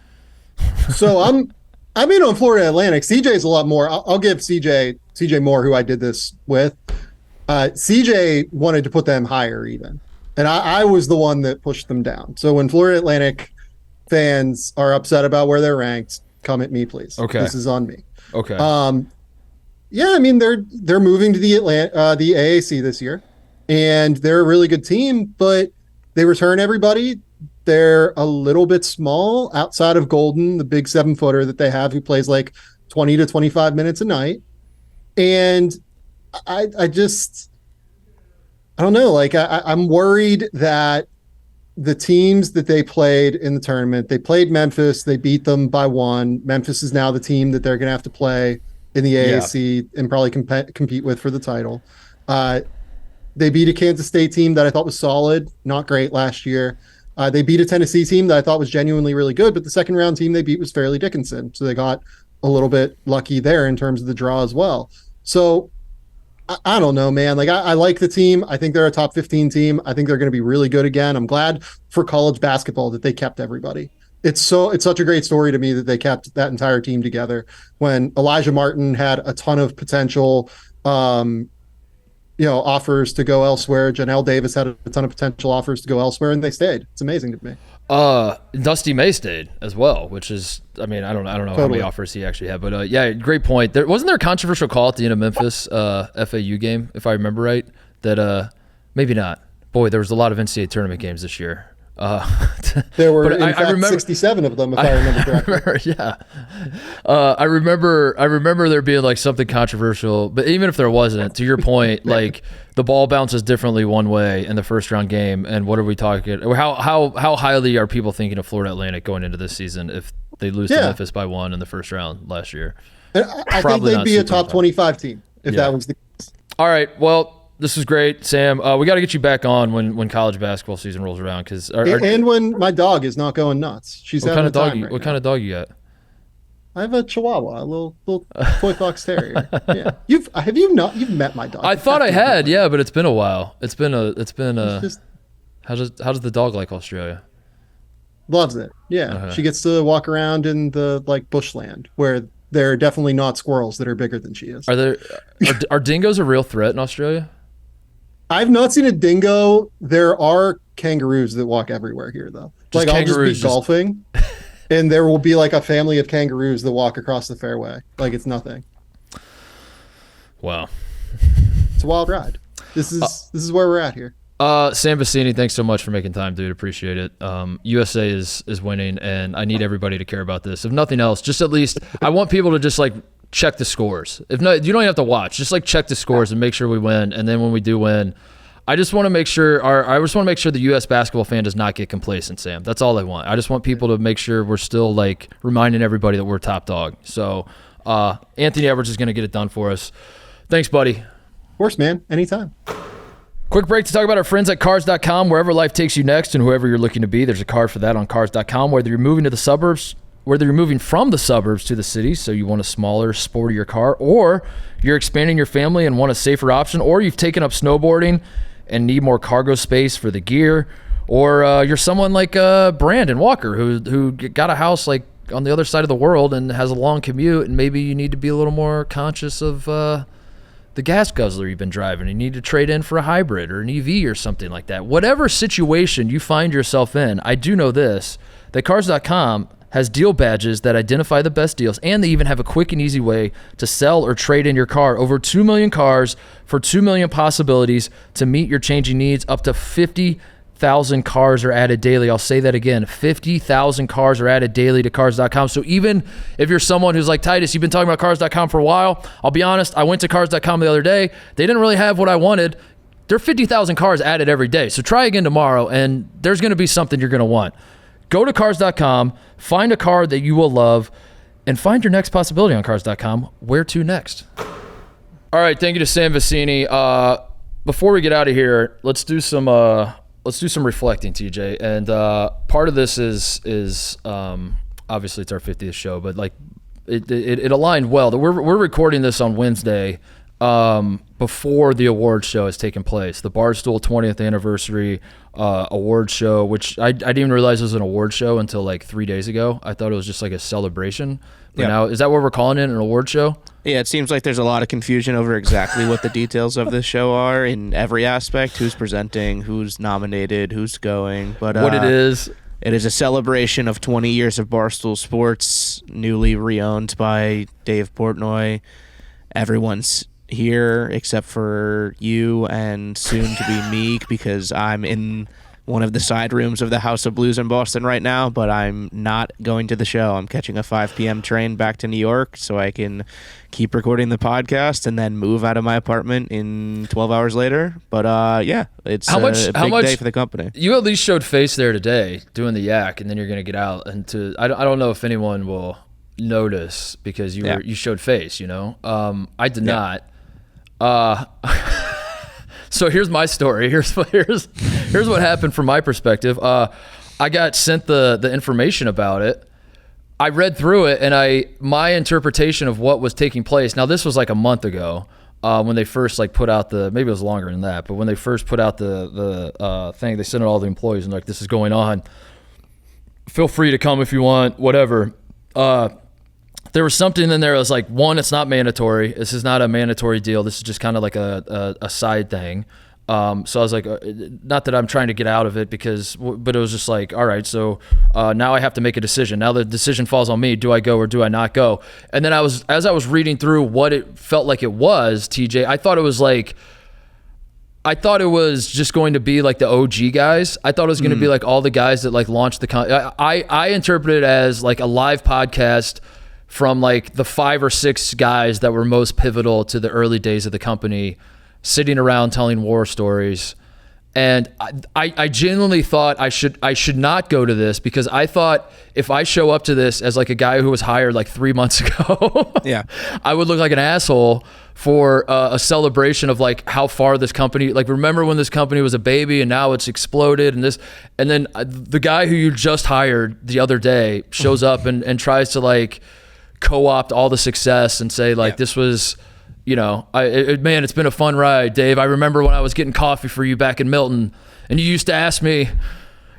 So I'm in on Florida Atlantic. CJ's a lot more. I'll give CJ Moore, who I did this with. CJ wanted to put them higher even. And I was the one that pushed them down. So when Florida Atlantic fans are upset about where they're ranked, come at me, please. Okay. This is on me. Okay. Yeah, I mean, they're moving to the AAC this year. And they're a really good team, but they return everybody. They're a little bit small outside of Golden, the big 7-footer that they have who plays like 20 to 25 minutes a night. And I don't know. Like I'm worried that the teams that they played in the tournament, they played Memphis. They beat them by 1. Memphis is now the team that they're going to have to play in the AAC and probably compete with for the title. They beat a Kansas State team that I thought was solid, not great last year. They beat a Tennessee team that I thought was genuinely really good, but the second round team they beat was Fairleigh Dickinson. So they got a little bit lucky there in terms of the draw as well. So I don't know, man. Like I like the team. I think they're a top 15 team. I think they're going to be really good again. I'm glad for college basketball that they kept everybody. It's such a great story to me that they kept that entire team together when Elijah Martin had a ton of potential, offers to go elsewhere. Janelle Davis had a ton of potential offers to go elsewhere, and they stayed. It's amazing to me. Dusty May stayed as well, which is, I mean, I don't know totally how many offers he actually had, but yeah, great point. Wasn't there a controversial call at the end of Memphis FAU game, if I remember right? That maybe not. Boy, there was a lot of NCAA tournament games this year. There were in fact 67 of them, if I remember correctly. I remember there being like something controversial, but even if there wasn't, to your point, like the ball bounces differently one way in the first round game. And what are we talking? How highly are people thinking of Florida Atlantic going into this season if they lose to Memphis by 1 in the first round last year? I think they'd be a top 25 team if that was the case. All right, well, this is great, Sam. We got to get you back on when college basketball season rolls around, and when my dog is not going nuts. She's having a time right now. What kind of dog you got? I have a Chihuahua, a little toy fox terrier. Yeah, you've met my dog? I thought I had, yeah, but it's been a while. It's been how does the dog like Australia? Loves it. Yeah, She gets to walk around in the bushland where there are definitely not squirrels that are bigger than she is. Are dingoes a real threat in Australia? I've not seen a dingo. There are kangaroos that walk everywhere here, though. I'll just be golfing, and there will be a family of kangaroos that walk across the fairway. It's nothing. Wow. It's a wild ride. This is where we're at here. Sam Vecenie, thanks so much for making time, dude. Appreciate it. USA is winning, and I need everybody to care about this. If nothing else, just at least I want people to just check the scores. If not, you don't even have to watch. Just check the scores and make sure we win. And then when we do win, I just want to make sure the U.S. basketball fan does not get complacent, Sam. That's all I want. I just want people to make sure we're still reminding everybody that we're top dog. So Anthony Edwards is going to get it done for us. Thanks, buddy. Of course, man. Anytime. Quick break to talk about our friends at Cars.com. Wherever life takes you next and whoever you're looking to be, there's a car for that on Cars.com. Whether you're moving from the suburbs to the city, so you want a smaller, sportier car, or you're expanding your family and want a safer option, or you've taken up snowboarding and need more cargo space for the gear, or you're someone like Brandon Walker who got a house on the other side of the world and has a long commute, and maybe you need to be a little more conscious of the gas guzzler you've been driving. You need to trade in for a hybrid or an EV or something like that. Whatever situation you find yourself in, I do know this, that Cars.com has deal badges that identify the best deals, and they even have a quick and easy way to sell or trade in your car. Over 2 million cars for 2 million possibilities to meet your changing needs. Up to 50,000 cars are added daily. I'll say that again. 50,000 cars are added daily to Cars.com. So even if you're someone who's like, Titus, you've been talking about Cars.com for a while, I'll be honest, I went to Cars.com the other day. They didn't really have what I wanted. There are 50,000 cars added every day. So try again tomorrow, and there's going to be something you're going to want. Go to Cars.com, find a car that you will love, and find your next possibility on Cars.com. Where to next? All right, thank you to Sam Vecenie. Before we get out of here, let's do some reflecting, TJ. And part of this is obviously it's our 50th show, but it aligned well. We're recording this on Wednesday before the award show has taken place. The Barstool 20th anniversary award show, which I didn't even realize was an award show until 3 days ago. I thought it was just a celebration. But now, is that what we're calling it, an award show? Yeah, it seems like there's a lot of confusion over exactly what the details of this show are in every aspect, who's presenting, who's nominated, who's going. But what it is a celebration of 20 years of Barstool Sports, newly re-owned by Dave Portnoy. Everyone's here except for you and soon to be me, because I'm in one of the side rooms of the House of Blues in Boston right now, but I'm not going to the show. I'm catching a 5 p.m. train back to New York so I can keep recording the podcast and then move out of my apartment in 12 hours later. But yeah, it's a big day for the company. You at least showed face there today doing the yak, and then you're going to get out. And I don't know if anyone will notice because you showed face, you know? I did not. So here's my story. Here's what happened from my perspective. I got sent the information about it. I read through it, and my interpretation of what was taking place. Now, this was like a month ago when they first like put out maybe it was longer than that, but when they first put out the thing, they sent it all the employees and like, this is going on. Feel free to come if you want, whatever. There was something in there that was like, one, it's not mandatory. This is not a mandatory deal. This is just kind of like a side thing. So I was like, not that I'm trying to get out of it but it was just like, all right, so now I have to make a decision. Now the decision falls on me. Do I go or do I not go? And then as I was reading through what it felt like it was, TJ, I thought it was just going to be like the OG guys. I thought it was going to be like all the guys that like launched the I interpreted it as like a live podcast from like the 5 or 6 guys that were most pivotal to the early days of the company, sitting around telling war stories. And I genuinely thought I should not go to this, because I thought if I show up to this as like a guy who was hired like 3 months ago, I would look like an asshole for a celebration of like how far this company, like, remember when this company was a baby and now it's exploded and then the guy who you just hired the other day shows up and tries to like co-opt all the success and say like, this was, you know, man, it's been a fun ride, Dave. I remember when I was getting coffee for you back in Milton, and you used to ask me,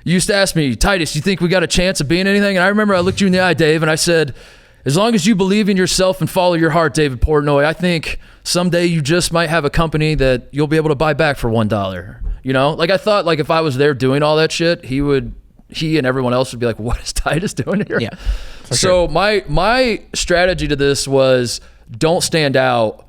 Titus, you think we got a chance of being anything? And I remember I looked you in the eye, Dave, and I said, as long as you believe in yourself and follow your heart, David Portnoy, I think someday you just might have a company that you'll be able to buy back for $1. You know, like I thought, like if I was there doing all that shit, he and everyone else would be like, what is Titus doing here? Yeah. So my strategy to this was, don't stand out.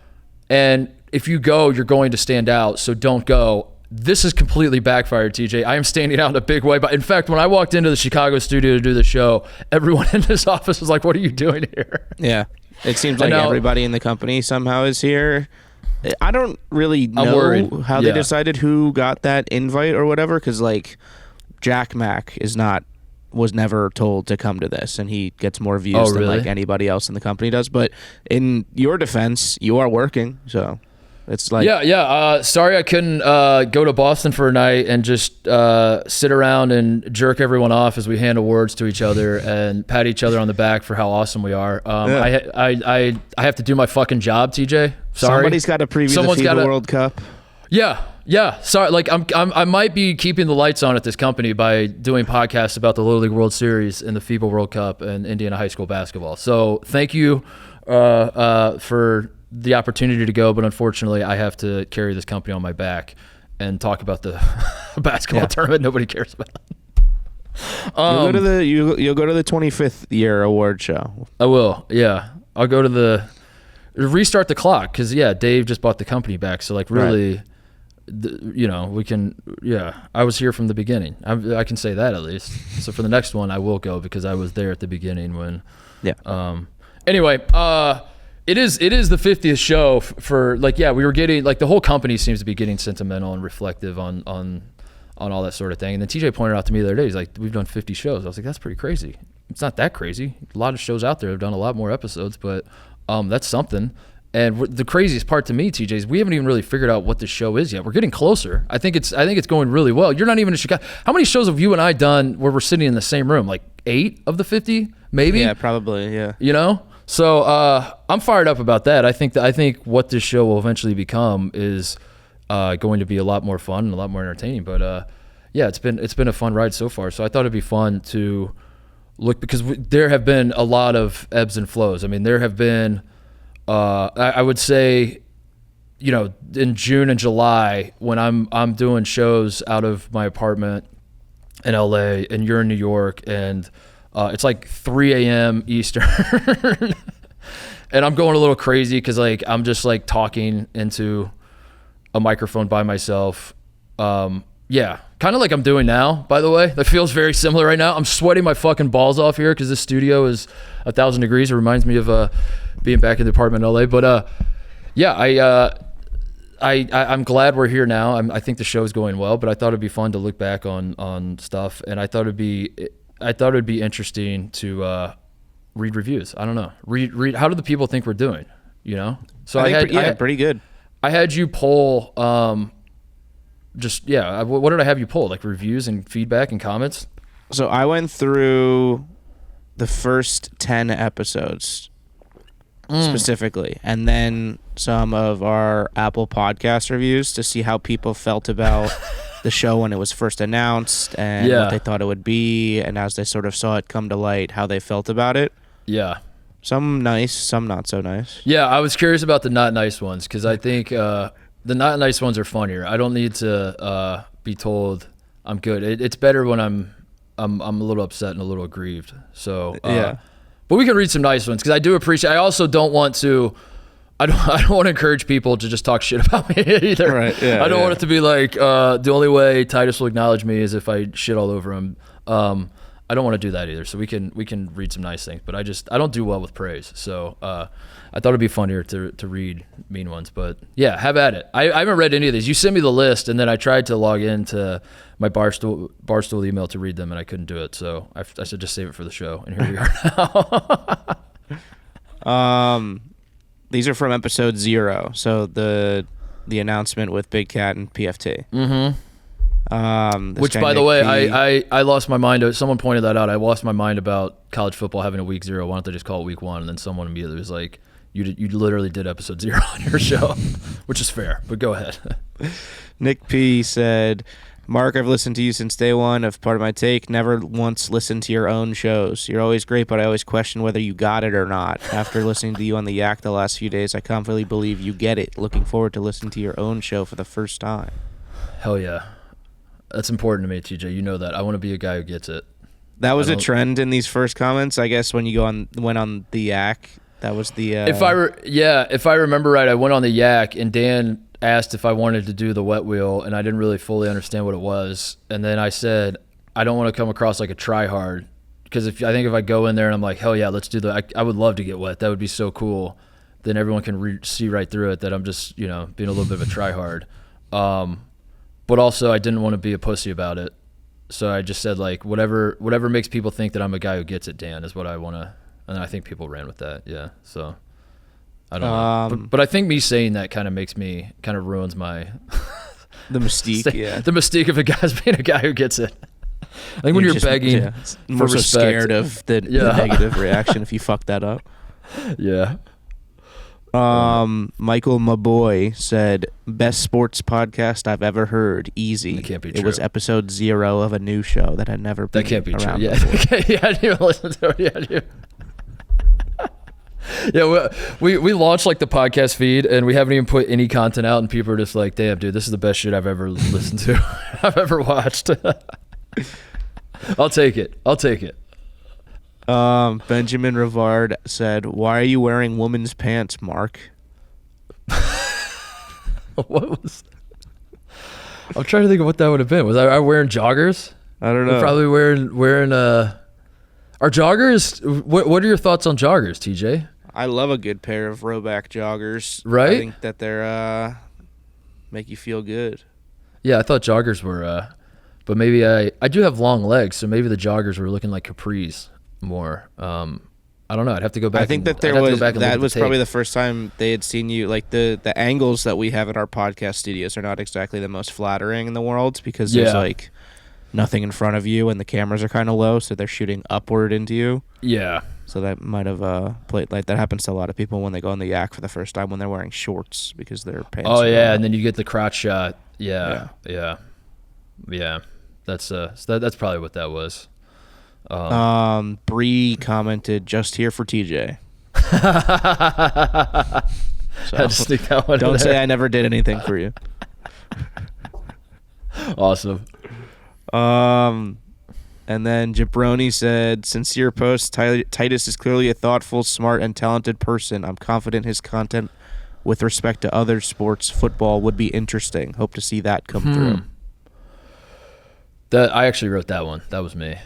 And if you go, you're going to stand out. So don't go. This is completely backfired, TJ. I am standing out in a big way. But in fact, when I walked into the Chicago studio to do the show, everyone in this office was like, what are you doing here? Yeah. It seems like everybody in the company somehow is here. I don't really know how they decided who got that invite or whatever, because like Jack Mack was never told to come to this, and he gets more views than like anybody else in the company does. But in your defense, you are working, so it's like sorry I couldn't go to Boston for a night and just sit around and jerk everyone off as we hand awards to each other and pat each other on the back for how awesome we are. I have to do my fucking job, TJ. Sorry, somebody's got to preview the FIBA World Cup. Yeah. Sorry, like I might be keeping the lights on at this company by doing podcasts about the Little League World Series and the FIBA World Cup and Indiana high school basketball. So thank you for the opportunity to go, but unfortunately I have to carry this company on my back and talk about the basketball tournament nobody cares about. You'll go to the 25th year award show. I will. Yeah, I'll go to the restart the clock, because Dave just bought the company back. So like really. Right. We can, I was here from the beginning. I can say that at least. So for the next one, I will go, because I was there at the beginning when. Anyway, it is the 50th show for like, we were getting like the whole company seems to be getting sentimental and reflective on all that sort of thing. And then TJ pointed out to me the other day, he's like, we've done 50 shows. I was like, that's pretty crazy. It's not that crazy. A lot of shows out there have done a lot more episodes, but that's something. And the craziest part to me, TJ, is we haven't even really figured out what the show is yet. We're getting closer. I think it's going really well. You're not even in Chicago. How many shows have you and I done where we're sitting in the same room? Like 8 of the 50, maybe? Yeah, probably, yeah. You know? So I'm fired up about that. I think what this show will eventually become is going to be a lot more fun and a lot more entertaining. But it's been a fun ride so far. So I thought it'd be fun to look, because there have been a lot of ebbs and flows. I mean, there have been I would say, in June and July when I'm doing shows out of my apartment in LA and you're in New York and it's like 3 a.m. Eastern and I'm going a little crazy because like I'm just like talking into a microphone by myself. Kind of like I'm doing now, by the way. That feels very similar right now. I'm sweating my fucking balls off here because this studio is 1,000 degrees. It reminds me of being back in the apartment in LA. But yeah, I'm glad we're here now. I think the show is going well, but I thought it'd be fun to look back on stuff, and I thought it'd be interesting to read reviews. I don't know. Read. How do the people think we're doing? You know. So I had pretty good. I had you poll. What did I have you poll? Like reviews and feedback and comments? So I went through the first 10 episodes specifically, and then some of our Apple Podcast reviews to see how people felt about the show when it was first announced and what they thought it would be, and as they sort of saw it come to light, how they felt about it. Yeah. Some nice, some not so nice. Yeah, I was curious about the not nice ones because I think the not nice ones are funnier. I don't need to be told I'm good. It's better when I'm a little upset and a little aggrieved. So but we can read some nice ones because I do appreciate. I also don't want to. I don't want to encourage people to just talk shit about me either. Right. Yeah. I don't want it to be like the only way Titus will acknowledge me is if I shit all over him. I don't want to do that either. So we can read some nice things, but I don't do well with praise. So I thought it'd be funnier to read mean ones. But yeah, have at it. I haven't read any of these. You sent me the list, and then I tried to log into my Barstool email to read them, and I couldn't do it. So I said just save it for the show, and here we are now. These are from episode 0. So the announcement with Big Cat and PFT. Mm-hmm. Which, by the way, I lost my mind. Someone pointed that out. I lost my mind about college football having a week 0. Why don't they just call it week 1? And then someone immediately was like, you literally did episode 0 on your show, which is fair. But go ahead. Nick P said, Mark, I've listened to you since day one of Part of My Take. Never once listened to your own shows. You're always great, but I always question whether you got it or not. After listening to you on the Yak the last few days, I confidently believe you get it. Looking forward to listening to your own show for the first time. Hell yeah. That's important to me, TJ. You know that. I want to be a guy who gets it. That was a trend in these first comments, I guess, when you went on the Yak. That was the... If I remember right, I went on the Yak, and Dan asked if I wanted to do the wet wheel, and I didn't really fully understand what it was. And then I said, I don't want to come across like a tryhard, because I think if I go in there and I'm like, hell yeah, let's do that. I would love to get wet. That would be so cool. Then everyone can see right through it that I'm just, being a little bit of a tryhard. But also I didn't want to be a pussy about it. So I just said, like, whatever makes people think that I'm a guy who gets it, Dan, is what I want to. And I think people ran with that. Yeah. So I don't know. But I think me saying that kind of ruins my the mystique. Yeah. The mystique of a guy's being a guy who gets it. I think when you're begging more so scared of the negative reaction if you fuck that up. Yeah. Michael Maboy said, best sports podcast I've ever heard. Easy. That can't be true. It was episode 0 of a new show that had never been around before. Yeah, I didn't even listen to it. Yeah, we launched like the podcast feed, and we haven't even put any content out, and people are just like, damn, dude, this is the best shit I've ever listened to. I've ever watched. I'll take it. Benjamin Rivard said, why are you wearing women's pants, Mark? What was... I'm trying to think of what that would have been. Was I wearing joggers? I don't know. We're probably wearing our joggers. What are your thoughts on joggers, TJ? I love a good pair of Rowback joggers. Right? I think that they're make you feel good. Yeah, I thought joggers were, but maybe I do have long legs, so maybe the joggers were looking like capris more. I don't know. I'd have to go back. I think that was probably the first time they had seen you. Like the angles that we have in our podcast studios are not exactly the most flattering in the world because there's like nothing in front of you and the cameras are kind of low, so they're shooting upward into you. Yeah. So that might have played, like, that happens to a lot of people when they go on the Yak for the first time when they're wearing shorts because their pants. Oh yeah, and then you get the crotch shot. Yeah. That's that's probably what that was. Bree commented, just here for TJ. So, had to stick that one. Don't say I never did anything for you. Awesome. And then Jabroni said, sincere post, Titus is clearly a thoughtful, smart, and talented person. I'm confident his content with respect to other sports, football, would be interesting. Hope to see that come through. That I actually wrote that one. That was me.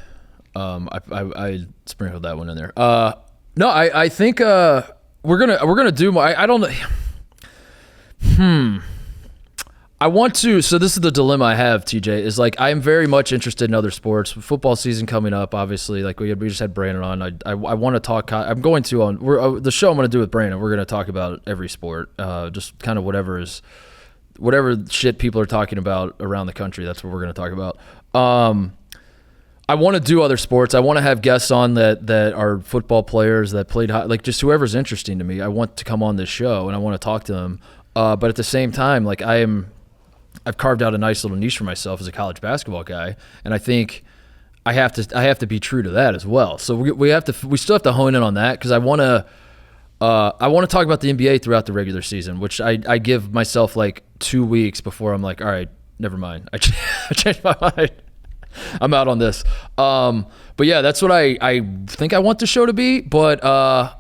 I sprinkled that one in there. No, I think we're gonna do more. I don't know. I want to. So this is the dilemma I have, TJ. Is like I am very much interested in other sports. Football season coming up, obviously. Like we just had Brandon on. I want to talk. I'm going to on the show I'm going to do with Brandon. We're going to talk about every sport, just kind of whatever shit people are talking about around the country. That's what we're going to talk about. I want to do other sports. I want to have guests on that are football players that played like just whoever's interesting to me. I want to come on this show and I want to talk to them. But at the same time, like I've carved out a nice little niche for myself as a college basketball guy, and I think I have to be true to that as well. So we still have to hone in on that because I want to talk about the NBA throughout the regular season, which I give myself like 2 weeks before I'm like, all right, never mind. I changed my mind. I'm out on this. But yeah, that's what I think I want the show to be, but I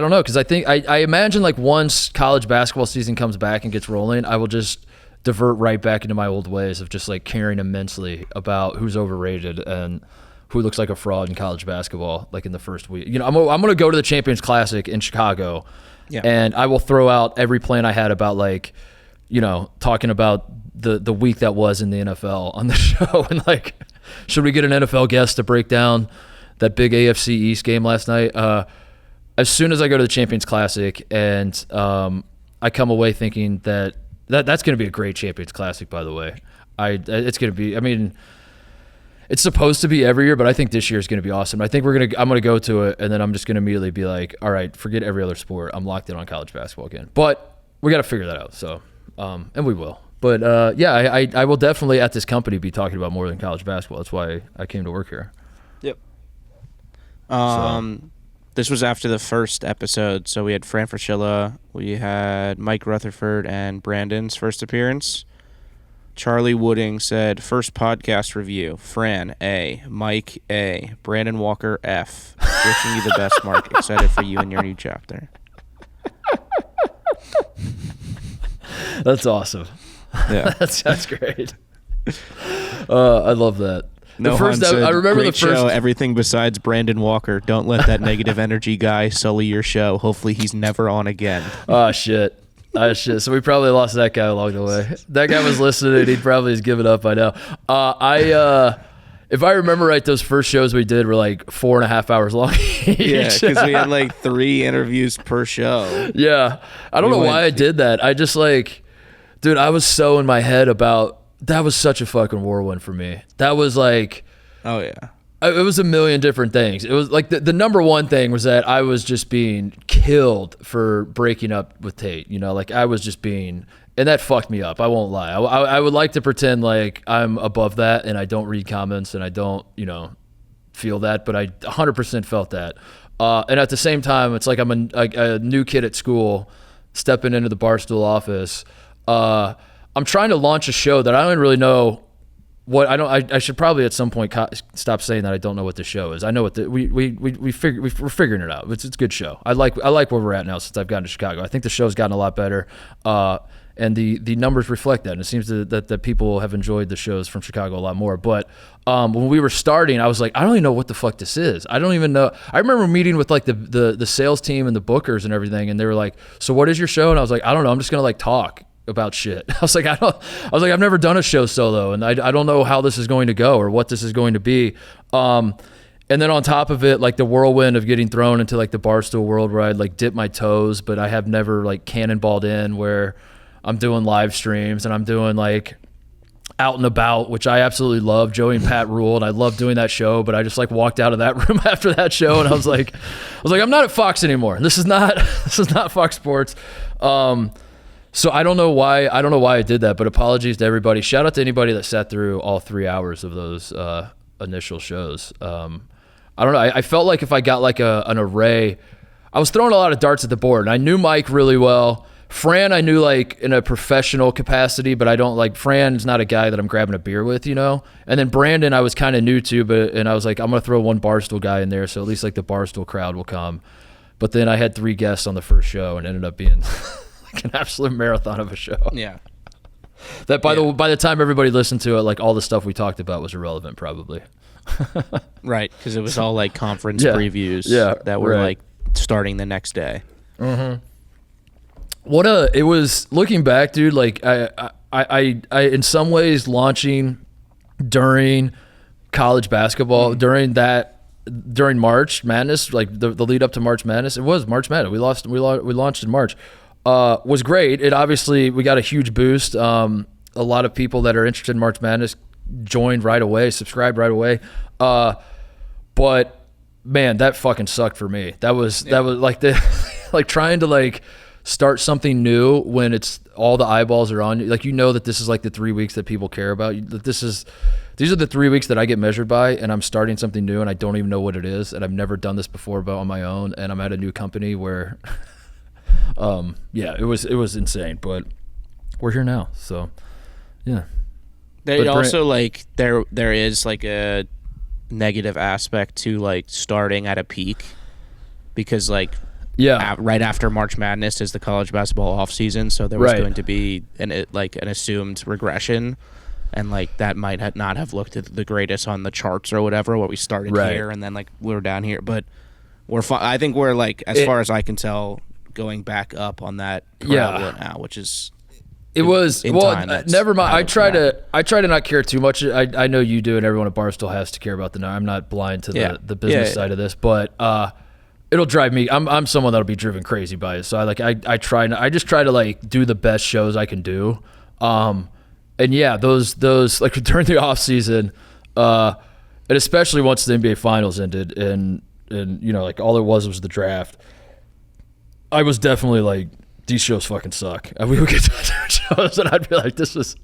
don't know, because I think I imagine like once college basketball season comes back and gets rolling, I will just divert right back into my old ways of just like caring immensely about who's overrated and who looks like a fraud in college basketball. Like in the first week, I'm going to go to the Champions Classic in Chicago, and I will throw out every plan I had about like, talking about the week that was in the NFL on the show and like, should we get an NFL guest to break down that big AFC East game last night? As soon as I go to the Champions Classic and I come away thinking that's going to be a great Champions Classic, by the way. It's going to be, I mean, it's supposed to be every year, but I think this year is going to be awesome. I think I'm going to go to it, and then I'm just going to immediately be like, all right, forget every other sport. I'm locked in on college basketball again. But we got to figure that out. So, and we will. But yeah, I will definitely at this company be talking about more than college basketball. That's why I came to work here. Yep. This was after the first episode, so we had Fran Fraschilla, we had Mike Rutherford, and Brandon's first appearance. Charlie Wooding said, first podcast review, Fran, A, Mike, A, Brandon Walker, F. Wishing you the best, Mark. Excited for you and your new chapter. That's awesome. Yeah. That's great. I love that. No, I remember the first show. Everything besides Brandon Walker. Don't let that negative energy guy sully your show. Hopefully, he's never on again. Oh shit! So we probably lost that guy along the way. That guy was listening. He probably has given up by now. If I remember right, those first shows we did were like 4.5 hours long. Yeah, because we had like 3 interviews per show. Yeah, I don't know why I did that. I just like, dude, I was so in my head about. That was such a fucking whirlwind for me. That was like, oh yeah, it was a million different things. It was like the number one thing was that I was just being killed for breaking up with Tate. Like I was just being, and that fucked me up. I won't lie. I would like to pretend like I'm above that and I don't read comments and I don't, feel that, but I 100% felt that. And at the same time, it's like I'm a new kid at school stepping into the Barstool office. I'm trying to launch a show that I don't really know what I should probably at some point stop saying that I don't know what the show is. I know what we're figuring it out. It's a good show. I like where we're at now since I've gotten to Chicago. I think the show's gotten a lot better, and the numbers reflect that. And it seems that people have enjoyed the shows from Chicago a lot more. But when we were starting, I was like, I don't even know what the fuck this is. I don't even know. I remember meeting with like the sales team and the bookers and everything, and they were like, "So what is your show?" And I was like, "I don't know. I'm just gonna like talk about shit." I was like, I've never done a show solo, and I don't know how this is going to go or what this is going to be. And then on top of it, like the whirlwind of getting thrown into like the Barstool world where I'd like dip my toes, but I have never like cannonballed in, where I'm doing live streams and I'm doing like Out and About, which I absolutely love. Joey and Pat rule, and I love doing that show, but I just like walked out of that room after that show, and I was like, I'm not at Fox anymore. This is not Fox Sports. So I don't know why I did that, but apologies to everybody. Shout out to anybody that sat through all 3 hours of those initial shows. I don't know. I felt like if I got like an array, I was throwing a lot of darts at the board, and I knew Mike really well. Fran, I knew like in a professional capacity, but I don't like Fran's not a guy that I'm grabbing a beer with, And then Brandon, I was kind of new to, and I was like, I'm gonna throw one Barstool guy in there, so at least like the Barstool crowd will come. But then I had 3 guests on the first show, and ended up being an absolute marathon of a show. Yeah. That by the time everybody listened to it, like all the stuff we talked about was irrelevant, probably. Right, because it was all like conference previews that were like starting the next day. Mm-hmm. It was, looking back, dude, like I in some ways launching during college basketball, during March Madness, like the lead up to March Madness. It was March Madness. We launched in March. Was great. It obviously, we got a huge boost. A lot of people that are interested in March Madness joined right away, subscribed right away. But man, that fucking sucked for me. That was like like trying to like start something new when it's all the eyeballs are on you. Like, that this is like the 3 weeks that people care about. These are the 3 weeks that I get measured by, and I'm starting something new and I don't even know what it is, and I've never done this before on my own, and I'm at a new company where it was insane, but we're here now. So yeah. There is like a negative aspect to like starting at a peak, because like right after March Madness is the college basketball off season, so there was going to be an assumed regression, and like that might not have looked at the greatest on the charts or whatever, where we started here and then like we're down here, but I think we're like, as far as I can tell, going back up on that parabola now, which is never mind. I try to not care too much. I know you do, and everyone at Barstool has to care about the number. I'm not blind to the business side of this, but it'll drive me. I'm someone that'll be driven crazy by it. So I just try to like do the best shows I can do. And yeah, those like during the off season, and especially once the NBA Finals ended, and like all there was the draft. I was definitely like, these shows fucking suck. And we would get to shows and I'd be like, this was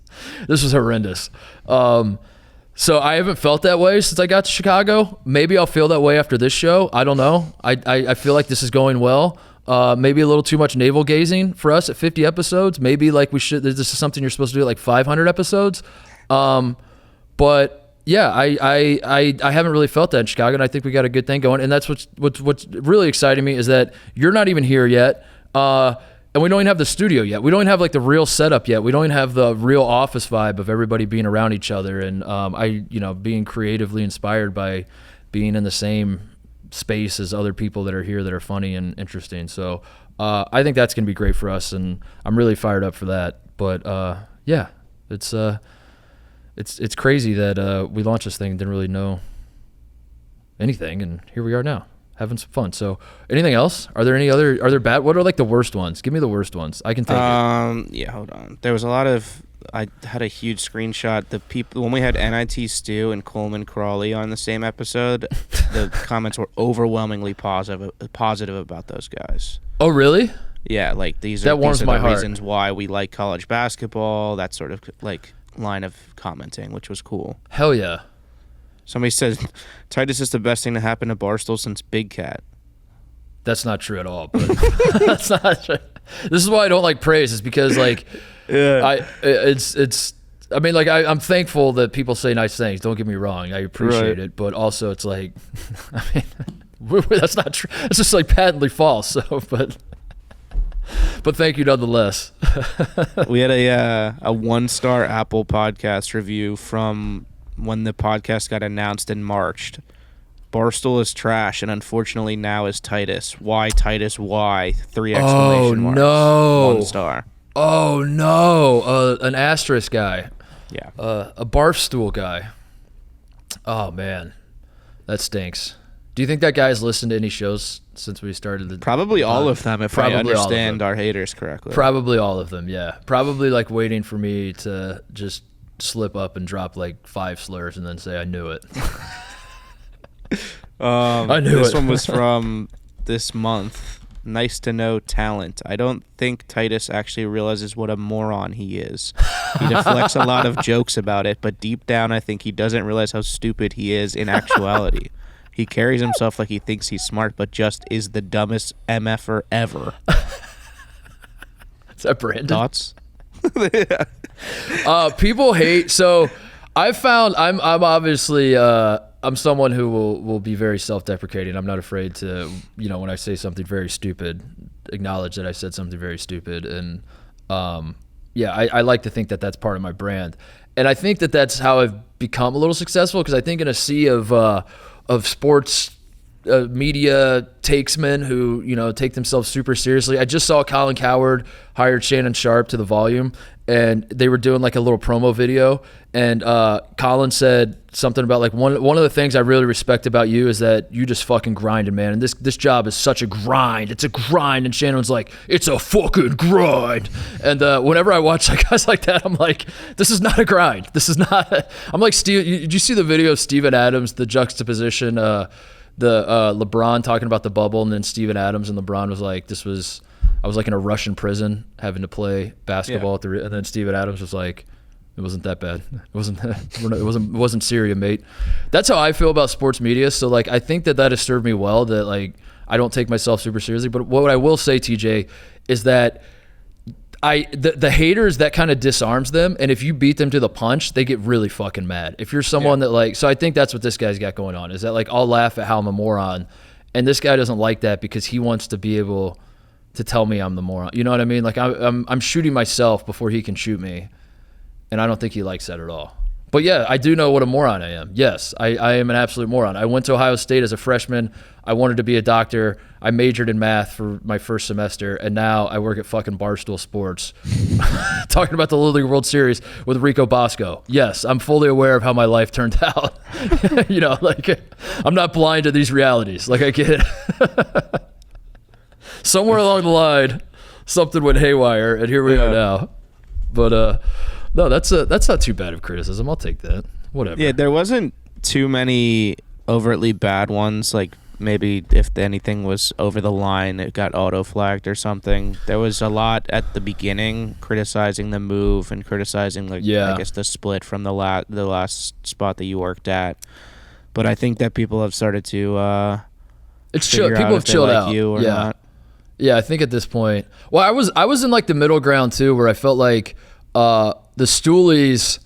horrendous. So I haven't felt that way since I got to Chicago. Maybe I'll feel that way after this show. I don't know. I feel like this is going well. Maybe a little too much navel gazing for us at 50 episodes. Maybe like this is something you're supposed to do at like 500 episodes. But yeah, I haven't really felt that in Chicago, and I think we got a good thing going. And that's what's really exciting me is that you're not even here yet. And we don't even have the studio yet. We don't even have like the real setup yet. We don't even have the real office vibe of everybody being around each other, and being creatively inspired by being in the same space as other people that are here that are funny and interesting. So I think that's gonna be great for us, and I'm really fired up for that. But yeah, it's crazy that we launched this thing and didn't really know anything, and here we are now, having some fun. So anything else? Are there bad? What are like the worst ones? Give me the worst ones. I can think yeah, hold on. There was a lot of, I had a huge screenshot. The people, when we had NIT Stu and Coleman Crawley on the same episode, the comments were overwhelmingly positive about those guys. Oh, really? Yeah, like these are the reasons why we like college basketball, that sort of like line of commenting, which was cool. Hell yeah. Somebody said Titus is the best thing to happen to Barstool since Big Cat. That's not true at all, but that's not true. This is why I don't like praise, is because like I'm thankful that people say nice things, don't get me wrong, I appreciate it, but also it's like I mean that's not true. It's just like patently false. So but thank you nonetheless. We had a 1-star Apple Podcast review from when the podcast got announced in March. Barstool is trash, and unfortunately now is Titus. Why Titus? Why? 3 exclamation marks. No. 1 star. Oh no. An asterisk guy. Yeah. A Barstool guy. Oh man, that stinks. Do you think that guy's listened to any shows since we started? Probably all of them, if I understand our haters correctly. Probably all of them, yeah. Probably like waiting for me to just slip up and drop like 5 slurs and then say I knew it. I knew this it. one was from this month. Nice to know talent. I don't think Titus actually realizes what a moron he is. He deflects a lot of jokes about it, but deep down I think he doesn't realize how stupid he is in actuality. He carries himself like he thinks he's smart, but just is the dumbest MFer ever. Is that Brandon? Thoughts? People hate. So I've found I'm obviously I'm someone who will be very self-deprecating. I'm not afraid to, when I say something very stupid, acknowledge that I said something very stupid. And I like to think that that's part of my brand. And I think that that's how I've become a little successful, because I think in a sea of sports media takesmen who, take themselves super seriously. I just saw Colin Cowherd hired Shannon Sharp to The Volume, and they were doing like a little promo video, and Colin said something about like one of the things I really respect about you is that you just fucking grinding, man, and this job is such a grind. It's a grind. And Shannon was like, it's a fucking grind. And whenever I watch like guys like that, I'm like, this is not a grind. This is not. I'm like, Steve, did you see the video of Steven Adams, the juxtaposition, LeBron talking about the bubble, and then Steven Adams and LeBron was like, I was like in a Russian prison having to play basketball and then Steven Adams was like, it wasn't that bad. It wasn't Syria, mate. That's how I feel about sports media. So like, I think that has served me well, that like, I don't take myself super seriously. But what I will say, TJ, is that the haters, that kind of disarms them, and if you beat them to the punch, they get really fucking mad. If you're someone that like, so I think that's what this guy's got going on, is that like, I'll laugh at how I'm a moron, and this guy doesn't like that because he wants to be able to tell me I'm the moron. You know what I mean? Like I'm shooting myself before he can shoot me, and I don't think he likes that at all. But yeah, I do know what a moron I am. Yes, I am an absolute moron. I went to Ohio State as a freshman. I wanted to be a doctor. I majored in math for my first semester, and now I work at fucking Barstool Sports talking about the Little League World Series with Rico Bosco. Yes, I'm fully aware of how my life turned out. Like, I'm not blind to these realities. Like, I get it. Somewhere along the line, something went haywire, and here we are now. But no, that's not too bad of criticism. I'll take that. Whatever. Yeah, there wasn't too many overtly bad ones. Like, maybe if anything was over the line, it got auto flagged or something. There was a lot at the beginning criticizing the move and criticizing I guess the split from the last spot that you worked at. But I think that people have started to it's chill. People have chilled out. You or not. Yeah, I think at this point. Well, I was in like the middle ground too, where I felt like the Stoolies.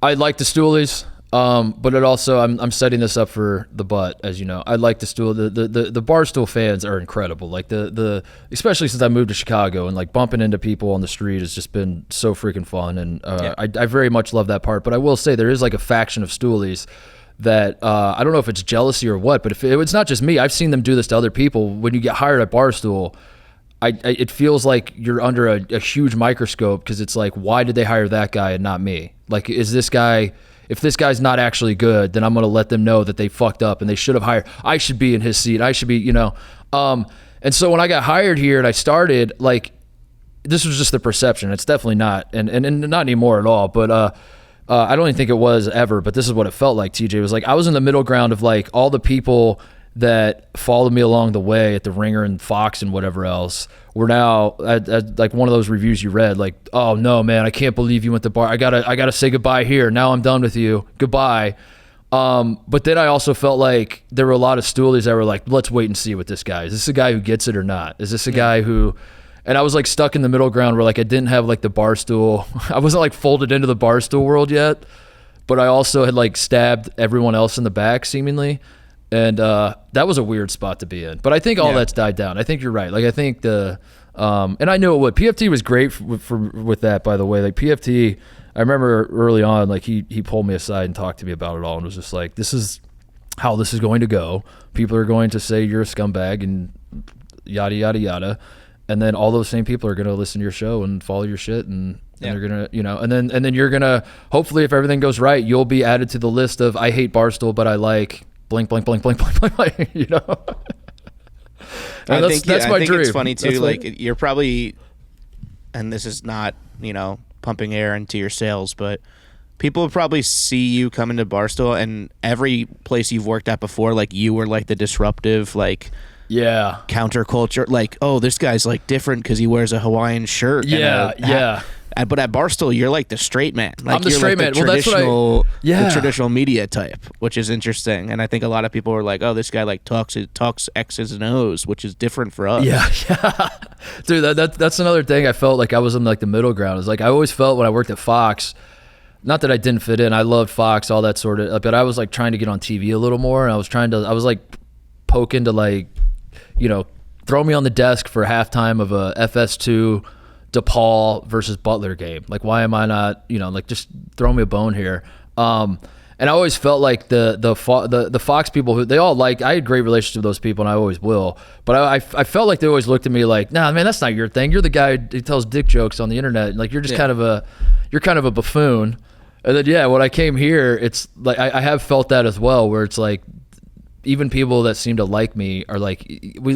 I like the Stoolies. But it also, I'm setting this up for the butt, as you know. I like the Stool. The Barstool fans are incredible. Like especially since I moved to Chicago, and like bumping into people on the street has just been so freaking fun. And I very much love that part. But I will say there is like a faction of Stoolies that I don't know if it's jealousy or what, but if it's not just me, I've seen them do this to other people. When you get hired at Barstool, it feels like you're under a huge microscope, because it's like, why did they hire that guy and not me? Like, if this guy's not actually good, then I'm going to let them know that they fucked up and they should have hired. I should be in his seat. I should be, And so when I got hired here and I started, like, this was just the perception. It's definitely not, and not anymore at all. But I don't even think it was ever. But this is what it felt like. TJ was like, I was in the middle ground of like all the people that followed me along the way at the Ringer and Fox and whatever else were now at like one of those reviews you read, like, oh no, man, I can't believe you went to bar. I gotta say goodbye here. Now I'm done with you. Goodbye. But then I also felt like there were a lot of Stoolies that were like, let's wait and see with this guy. Is this a guy who gets it or not? Is this a guy who, and I was like stuck in the middle ground where like I didn't have like the Barstool. I wasn't like folded into the Barstool world yet, but I also had like stabbed everyone else in the back seemingly. And that was a weird spot to be in. But I think all that's died down. I think you're right. Like, I think and I knew it would. PFT was great with that, by the way. Like, PFT, I remember early on, like, he pulled me aside and talked to me about it all and was just like, this is how this is going to go. People are going to say you're a scumbag and yada, yada, yada. And then all those same people are going to listen to your show and follow your shit, and they're going to, and then you're going to, hopefully, if everything goes right, you'll be added to the list of, I hate Barstool, but I like blink, blink, blink, blink, blink, blink, And I think my I think dream. It's funny too. Like, you're probably, and this is not, pumping air into your sails, but people will probably see you come into Barstool, and every place you've worked at before, like, you were like the disruptive, like, counterculture. Like, oh, this guy's like different because he wears a Hawaiian shirt. Yeah. But at Barstool, you're like the straight man. Like, I'm the you're straight like man. The traditional media type, which is interesting. And I think a lot of people were like, "Oh, this guy like talks X's and O's," which is different for us. Yeah. Dude, that's another thing. I felt like I was in like the middle ground. It's like I always felt when I worked at Fox. Not that I didn't fit in. I loved Fox, all that sort of. But I was like trying to get on TV a little more, and I was like poking to like, throw me on the desk for halftime of a FS2. DePaul versus Butler game. Like, why am I not, like, just throw me a bone here. And I always felt like the Fox people, who they all like, I had great relationships with those people, and I always will. But I felt like they always looked at me like, nah, man, that's not your thing. You're the guy who tells dick jokes on the internet. Like, you're just kind of a buffoon. And then, when I came here, it's like I have felt that as well, where it's like even people that seem to like me are like,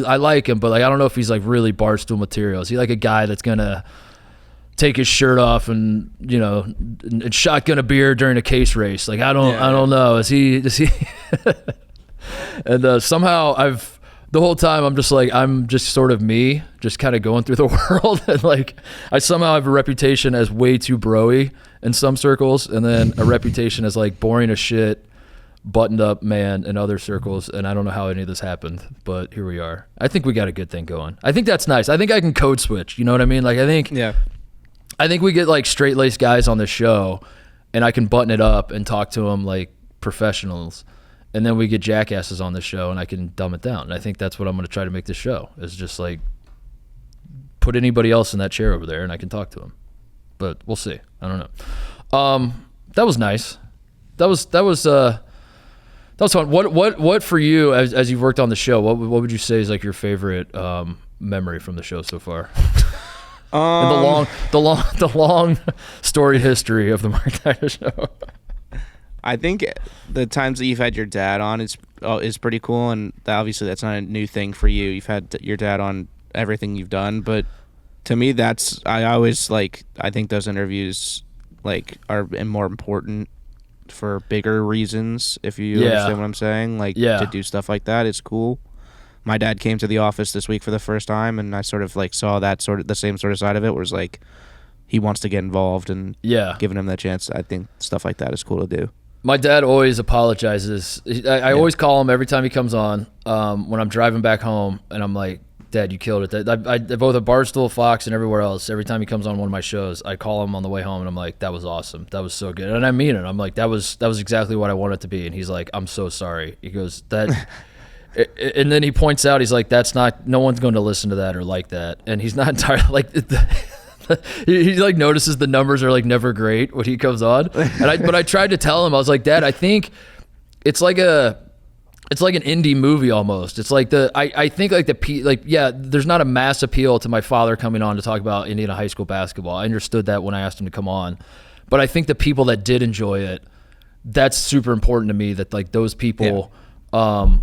I like him, but like I don't know if he's like really Barstool material. Is he like a guy that's gonna take his shirt off and and shotgun a beer during a case race? Like I don't know. Is he? And somehow the whole time I'm just sort of me, just kind of going through the world, and like I somehow have a reputation as way too bro-y in some circles, and then a reputation as like boring as shit, buttoned up man in other circles. And I don't know how any of this happened, but here we are. I think we got a good thing going. I think that's nice. I think I can code switch. You know what I mean? Like I think we get like straight-laced guys on this show, and I can button it up and talk to them like professionals. And then we get jackasses on the show, and I can dumb it down. And I think that's what I'm going to try to make this show, is just like put anybody else in that chair over there, and I can talk to them. But we'll see. I don't know. That was nice. That was fun. What for you, as you've worked on the show, what would you say is like your favorite memory from the show so far? And the long storied history of the Mark Titus Show. I think the times that you've had your dad on is pretty cool, and obviously that's not a new thing for you. You've had your dad on everything you've done, but to me, I think those interviews like are more important for bigger reasons. If you understand what I'm saying, to do stuff like that, it's cool. My dad came to the office this week for the first time, and I sort of like saw that sort of the same sort of side of it, where it's like he wants to get involved, and giving him that chance. I think stuff like that is cool to do. My dad always apologizes. I always call him every time he comes on when I'm driving back home, and I'm like, Dad, you killed it. I both at Barstool, Fox, and everywhere else, every time he comes on one of my shows, I call him on the way home, and I'm like, that was awesome. That was so good. And I mean it. I'm like, that was exactly what I wanted it to be. And he's like, I'm so sorry. He goes, that... and then he points out, he's like, no one's going to listen to that or like that. And he's not entirely like... he like notices the numbers are like never great when he comes on, but I tried to tell him, I was like, Dad, I think it's like an indie movie almost. It's like I think like there's not a mass appeal to my father coming on to talk about Indiana high school basketball. I understood that when I asked him to come on, but I think the people that did enjoy it, that's super important to me, that like those people that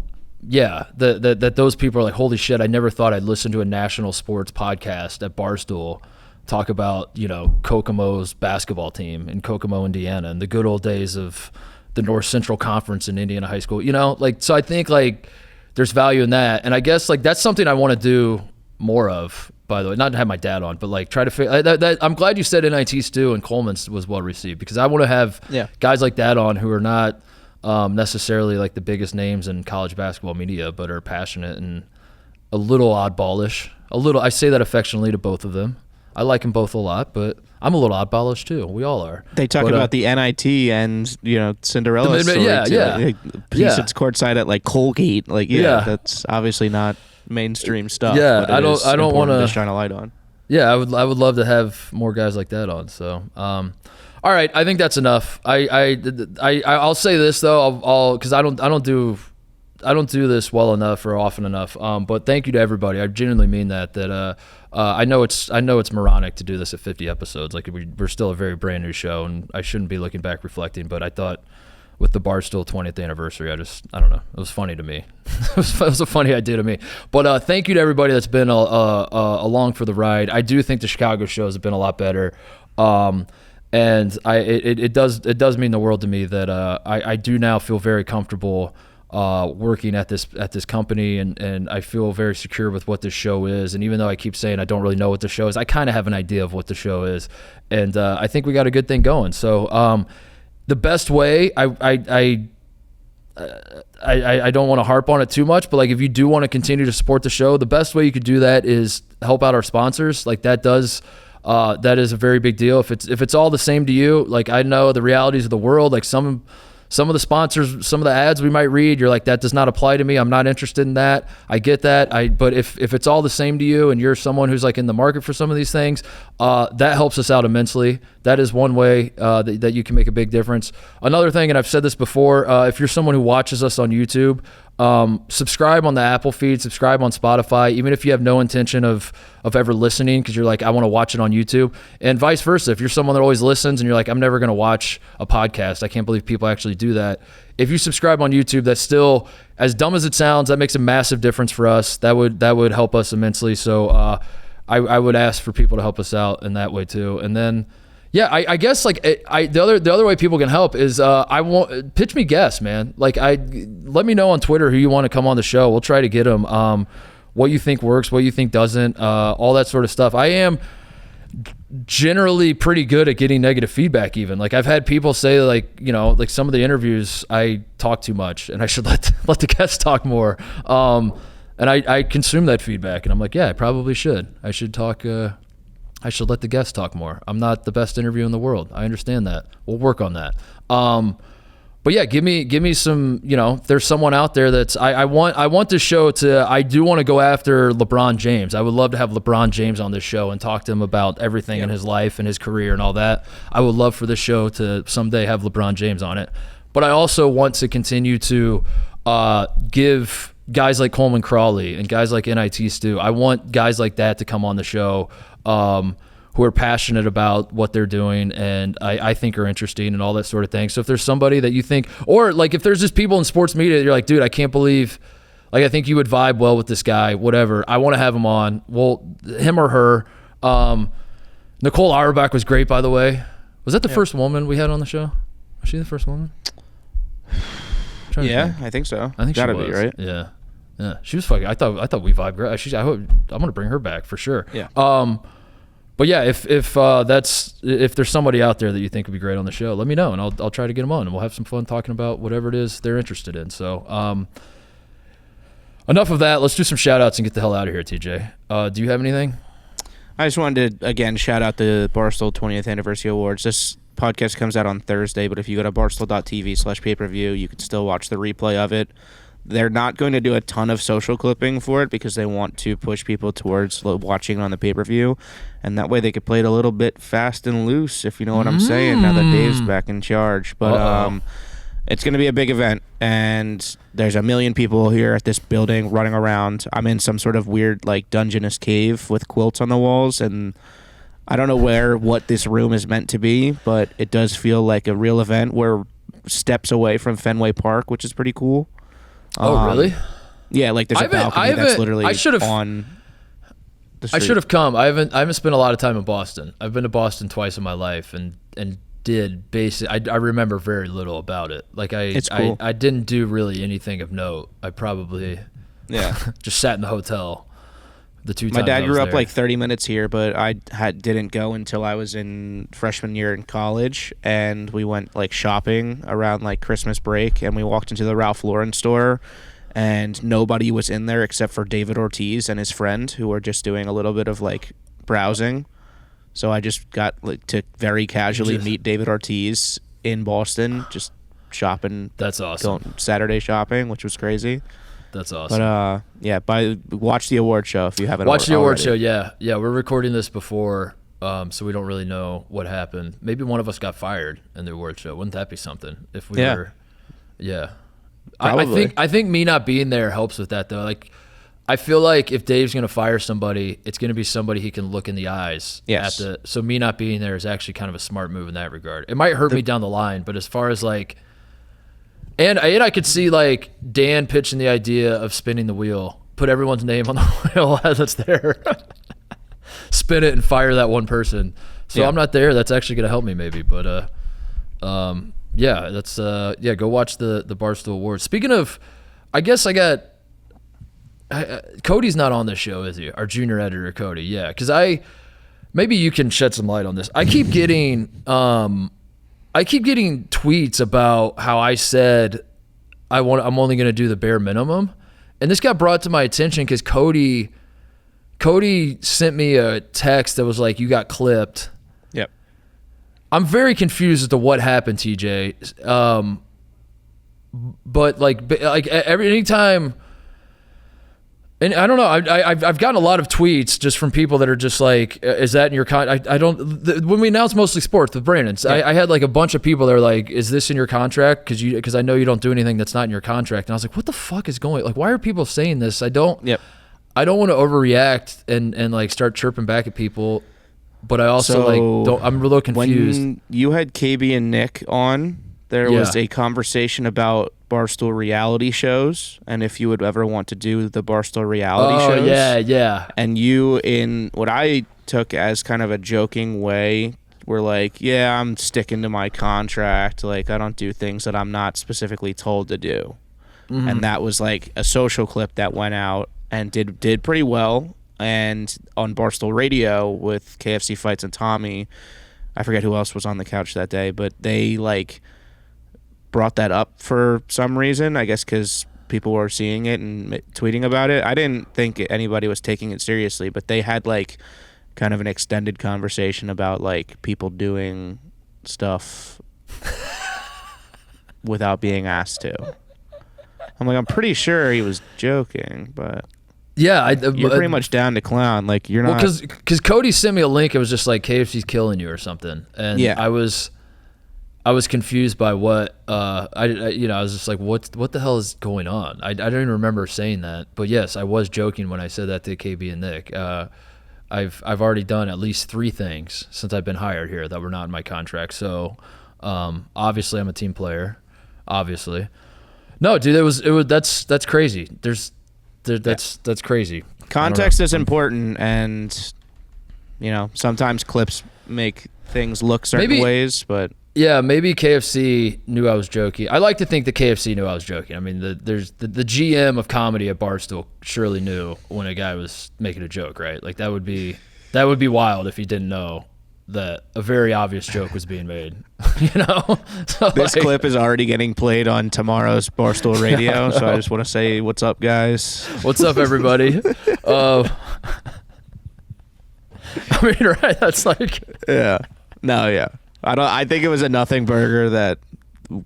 those people are like, holy shit, I never thought I'd listen to a national sports podcast at Barstool talk about, Kokomo's basketball team in Kokomo, Indiana, and the good old days of the North Central Conference in Indiana high school, so I think like there's value in that. And I guess like that's something I want to do more of, by the way, not to have my dad on, but like try to I'm glad you said NIT Stew and Coleman's was well received, because I want to have guys like that on who are not necessarily like the biggest names in college basketball media, but are passionate and a little oddballish. I say that affectionately to both of them. I like them both a lot, but I'm a little oddballish too. We all are. They talk about the NIT and Cinderella story. He sits courtside at like Colgate. That's obviously not mainstream stuff. Yeah, but I don't want to shine a light on. Yeah, I would love to have more guys like that on. So, all right, I think that's enough. I'll say this though, because I don't do this well enough or often enough. But thank you to everybody. I genuinely mean that. I know it's moronic to do this at 50 episodes. Like we're still a very brand new show, and I shouldn't be looking back reflecting. But I thought with the Barstool 20th anniversary, I don't know. It was funny to me. It was a funny idea to me. But thank you to everybody that's been along for the ride. I do think the Chicago shows have been a lot better. And it does mean the world to me that I do now feel very comfortable working at this company, and I feel very secure with what this show is. And even though I keep saying I don't really know what the show is, I kind of have an idea of what the show is, and I think we got a good thing going. So the best way, I don't want to harp on it too much, but like if you do want to continue to support the show, the best way you could do that is help out our sponsors. Like that is a very big deal. If it's all the same to you, like I know the realities of the world, like some some of the sponsors, some of the ads we might read, you're like, that does not apply to me. I'm not interested in that. I get that. But if it's all the same to you and you're someone who's like in the market for some of these things, that helps us out immensely. That is one way that you can make a big difference. Another thing, and I've said this before, if you're someone who watches us on YouTube, subscribe on the Apple feed, subscribe on Spotify, even if you have no intention of ever listening because you're like, I want to watch it on YouTube, and vice versa. If you're someone that always listens and you're like, I'm never going to watch a podcast, I can't believe people actually do that. If you subscribe on YouTube, that's still, as dumb as it sounds, that makes a massive difference for us. That would help us immensely. So I would ask for people to help us out in that way too. And then, yeah, I guess like the other way people can help is pitch me guests, man. Like let me know on Twitter who you want to come on the show. We'll try to get them. What you think works, what you think doesn't, all that sort of stuff. I am generally pretty good at getting negative feedback. Even like I've had people say like, you know, like some of the interviews I talk too much and I should let the guests talk more. And I consume that feedback and I'm like, yeah, I probably should. I should talk. I should let the guests talk more. I'm not the best interview in the world. I understand that. We'll work on that. But yeah, give me some, you know, there's someone out there that's, I want this show to, I do want to go after LeBron James. I would love to have LeBron James on this show and talk to him about everything in his life and his career and all that. I would love for this show to someday have LeBron James on it. But I also want to continue to give guys like Coleman Crawley and guys like NIT Stu, I want guys like that to come on the show who are passionate about what they're doing and I think are interesting and all that sort of thing. So if there's somebody that you think, or like if there's just people in sports media, you're like, dude, I can't believe, like I think you would vibe well with this guy, whatever. I want to have him on. Well, him or her. Nicole Auerbach was great, by the way. Was that the first woman we had on the show? Was she the first woman? Yeah, I think so. I think gotta she was. Be right. Yeah, she was fucking. I thought we vibed great. I'm gonna bring her back for sure. Yeah. But yeah, if there's somebody out there that you think would be great on the show, let me know and I'll try to get them on and we'll have some fun talking about whatever it is they're interested in. So enough of that. Let's do some shout outs and get the hell out of here, TJ. Do you have anything? I just wanted to again shout out the Barstool 20th Anniversary Awards. This podcast comes out on Thursday, but if you go to barstool.tv/pay-per-view, you can still watch the replay of it. They're not going to do a ton of social clipping for it because they want to push people towards watching on the pay-per-view, and that way they could play it a little bit fast and loose, if you know what I'm saying, now that Dave's back in charge. But it's going to be a big event, and there's 1 million people here at this building running around. I'm in some sort of weird like dungeness cave with quilts on the walls, and I don't know what this room is meant to be, but it does feel like a real event. We're steps away from Fenway Park, which is pretty cool. Oh, really? Yeah, like there's a balcony that's literally on the street. I should have come. I haven't spent a lot of time in Boston. I've been to Boston twice in my life and did basically I remember very little about it. Like it's cool. I didn't do really anything of note. I probably just sat in the hotel. My dad grew up like 30 minutes here, but I didn't go until I was in freshman year in college, and we went like shopping around like Christmas break, and we walked into the Ralph Lauren store, and nobody was in there except for David Ortiz and his friend, who were just doing a little bit of like browsing. So I just got like to very casually meet David Ortiz in Boston, just shopping. That's awesome. Going Saturday shopping, which was crazy. That's awesome. But watch the award show if you haven't. Watch the award show. Yeah. We're recording this before, so we don't really know what happened. Maybe one of us got fired in the award show. Wouldn't that be something? If we were, yeah. I think me not being there helps with that though. Like, I feel like if Dave's gonna fire somebody, it's gonna be somebody he can look in the eyes. Yes. So me not being there is actually kind of a smart move in that regard. It might hurt me down the line, but as far as like. And I could see like Dan pitching the idea of spinning the wheel, put everyone's name on the wheel that's there, spin it and fire that one person. So I'm not there. That's actually going to help me maybe. But go watch the Barstool Awards. Speaking of, I guess Cody's not on this show, is he? Our junior editor, Cody. Yeah, because maybe you can shed some light on this. I keep getting tweets about how I said I'm only going to do the bare minimum, and this got brought to my attention because Cody sent me a text that was like, "You got clipped." Yep. I'm very confused as to what happened, TJ. but anytime. And I don't know. I've gotten a lot of tweets just from people that are just like, "Is that in your contract?" When we announced Mostly Sports with Brandon, I had like a bunch of people that are like, "Is this in your contract?" Because I know you don't do anything that's not in your contract. And I was like, "What the fuck is going? Like, why are people saying this?" I don't want to overreact and like start chirping back at people, but I also I'm a little confused. When you had KB and Nick on, there was a conversation about Barstool reality shows, and if you would ever want to do the Barstool reality shows. Yeah. And you, in what I took as kind of a joking way, were like, yeah, I'm sticking to my contract. Like, I don't do things that I'm not specifically told to do. Mm-hmm. And that was like a social clip that went out and did pretty well. And on Barstool Radio with KFC Fights and Tommy, I forget who else was on the couch that day, but they like brought that up for some reason, I guess because people were seeing it and tweeting about it. I didn't think anybody was taking it seriously, but they had like kind of an extended conversation about like people doing stuff without being asked to. I'm like, I'm pretty sure he was joking, but yeah, you're pretty much down to clown. Like, you're not. Well, because Cody sent me a link. It was just like KFC's killing you or something, and I was confused by what I was just like, what the hell is going on? I don't even remember saying that, but yes, I was joking when I said that to KB and Nick. I've already done at least 3 things since I've been hired here that were not in my contract. So obviously I'm a team player. Obviously, no, dude, that's crazy. That's crazy. Context is important, and sometimes clips make things look certain ways, but. Yeah, maybe KFC knew I was joking. I like to think that KFC knew I was joking. I mean, there's the GM of comedy at Barstool surely knew when a guy was making a joke, right? Like that would be wild if he didn't know that a very obvious joke was being made. So this clip is already getting played on tomorrow's Barstool Radio, so I just want to say, what's up, guys? What's up, everybody? I mean, right? That's like I think it was a nothing burger that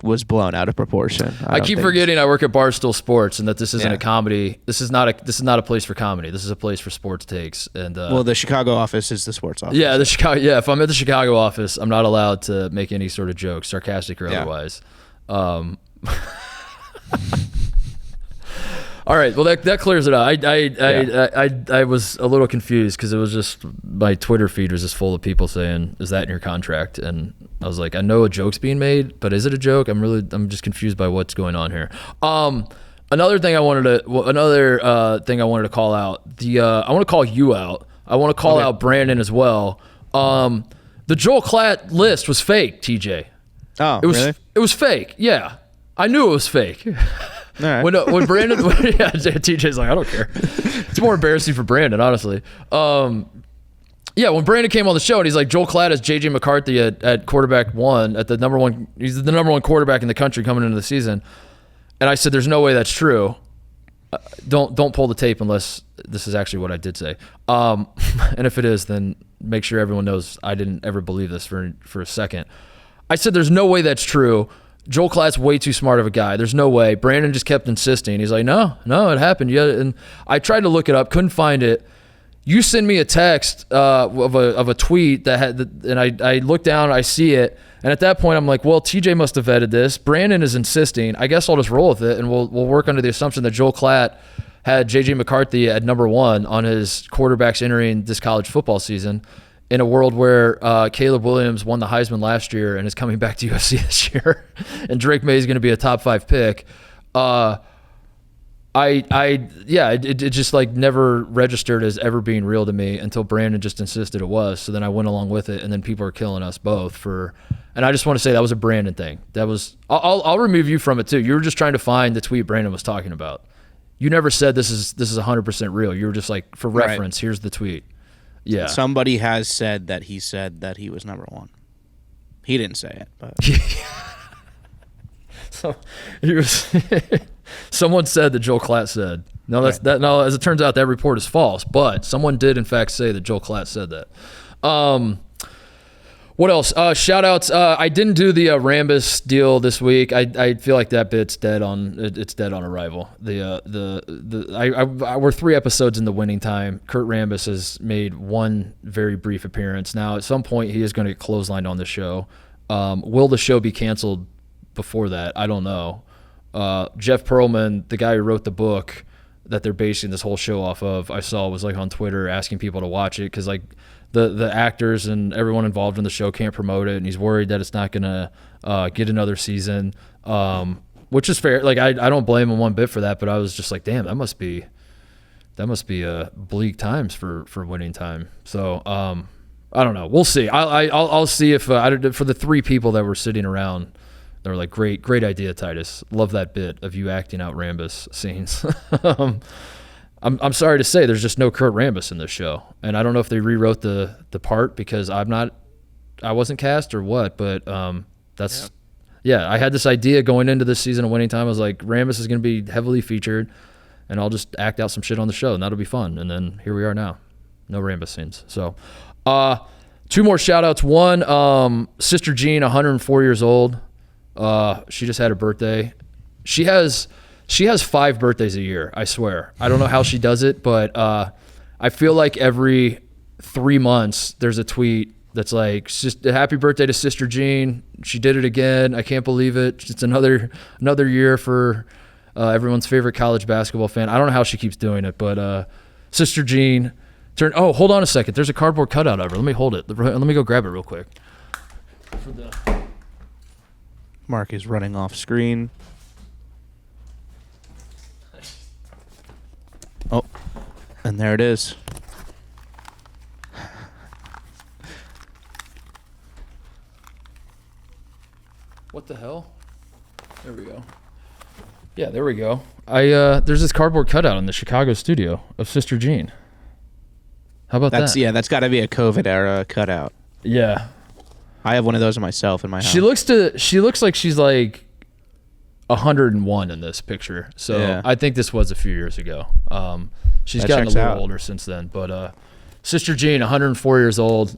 was blown out of proportion. I keep forgetting I work at Barstool Sports and that this isn't a comedy. This is not a place for comedy. This is a place for sports takes. And the Chicago office is the sports office. Yeah, if I'm at the Chicago office, I'm not allowed to make any sort of jokes, sarcastic or otherwise. All right, well that clears it out. I was a little confused because it was just my Twitter feed was just full of people saying, "Is that in your contract?" And I was like, I know a joke's being made, but is it a joke? I'm just confused by what's going on here. Another thing I wanted to call out. I want to call you out. I want to call out Brandon as well. The Joel Klatt list was fake, TJ. Oh, really? It was fake. Yeah, I knew it was fake. All right. When Brandon, TJ's like, I don't care. It's more embarrassing for Brandon, honestly. When Brandon came on the show and he's like, Joel Klatt is JJ McCarthy at quarterback 1 at the number 1. He's the number 1 quarterback in the country coming into the season. And I said, there's no way that's true. Don't pull the tape unless this is actually what I did say. And if it is, then make sure everyone knows I didn't ever believe this for a second. I said, there's no way that's true. Joel Klatt's way too smart of a guy. There's no way. Brandon just kept insisting. He's like, no, it happened. Yeah, and I tried to look it up, couldn't find it. You send me a text of a tweet that had, and I look down, I see it, and at that point I'm like, well, TJ must have vetted this. Brandon is insisting. I guess I'll just roll with it, and we'll work under the assumption that Joel Klatt had JJ McCarthy at number 1 on his quarterbacks entering this college football season. In a world where Caleb Williams won the Heisman last year and is coming back to USC this year, and Drake May is going to be a top 5 pick, it just like never registered as ever being real to me until Brandon just insisted it was. So then I went along with it, and then people are killing us both and I just want to say that was a Brandon thing. That was I'll remove you from it too. You were just trying to find the tweet Brandon was talking about. You never said this is 100% real. You were just like, for reference, here's the tweet. Yeah. Somebody has said that he was number 1. He didn't say it, but so he was. Someone said that Joel Klatt said. No, that's right. No, as it turns out, that report is false. But someone did in fact say that Joel Klatt said that. What else? Shout outs. I didn't do the Rambus deal this week. I feel like that bit's dead on. It's dead on arrival. We're 3 episodes in the winning time. Kurt Rambus has made one very brief appearance. Now, at some point, he is going to get clotheslined on the show. Will the show be canceled before that? I don't know. Jeff Pearlman, the guy who wrote the book that they're basing this whole show off of, I saw was like on Twitter asking people to watch it because like the actors and everyone involved in the show can't promote it, and he's worried that it's not gonna get another season, which is fair. Like I don't blame him one bit for that, but I was just like, damn, that must be bleak times for winning time. So I don't know. We'll see. I'll see if for the 3 people that were sitting around. They were like, great idea, Titus. Love that bit of you acting out Rambus scenes. I'm sorry to say there's just no Kurt Rambus in this show. And I don't know if they rewrote the part because I wasn't cast or what, but I had this idea going into this season of Winning Time. I was like, Rambus is going to be heavily featured and I'll just act out some shit on the show and that'll be fun. And then here we are now. No Rambus scenes. So 2 more shout outs. One, Sister Jean, 104 years old. She just had her birthday. She has 5 birthdays a year, I swear. I don't know how she does it, but I feel like every 3 months there's a tweet that's like, happy birthday to Sister Jean. She did it again. I can't believe it. It's another year for everyone's favorite college basketball fan. I don't know how she keeps doing it, but Sister Jean hold on a second. There's a cardboard cutout of her. Let me hold it. Let me go grab it real quick. Mark is running off screen. Oh, and there it is. What the hell? There we go. Yeah, there we go. There's this cardboard cutout in the Chicago studio of Sister Jean. How about that? Yeah, that's got to be a COVID era cutout. Yeah. I have one of those myself in my house. She looks like she's like 101 in this picture. So yeah. I think this was a few years ago. She's gotten a little older since then. But Sister Jean, 104 years old.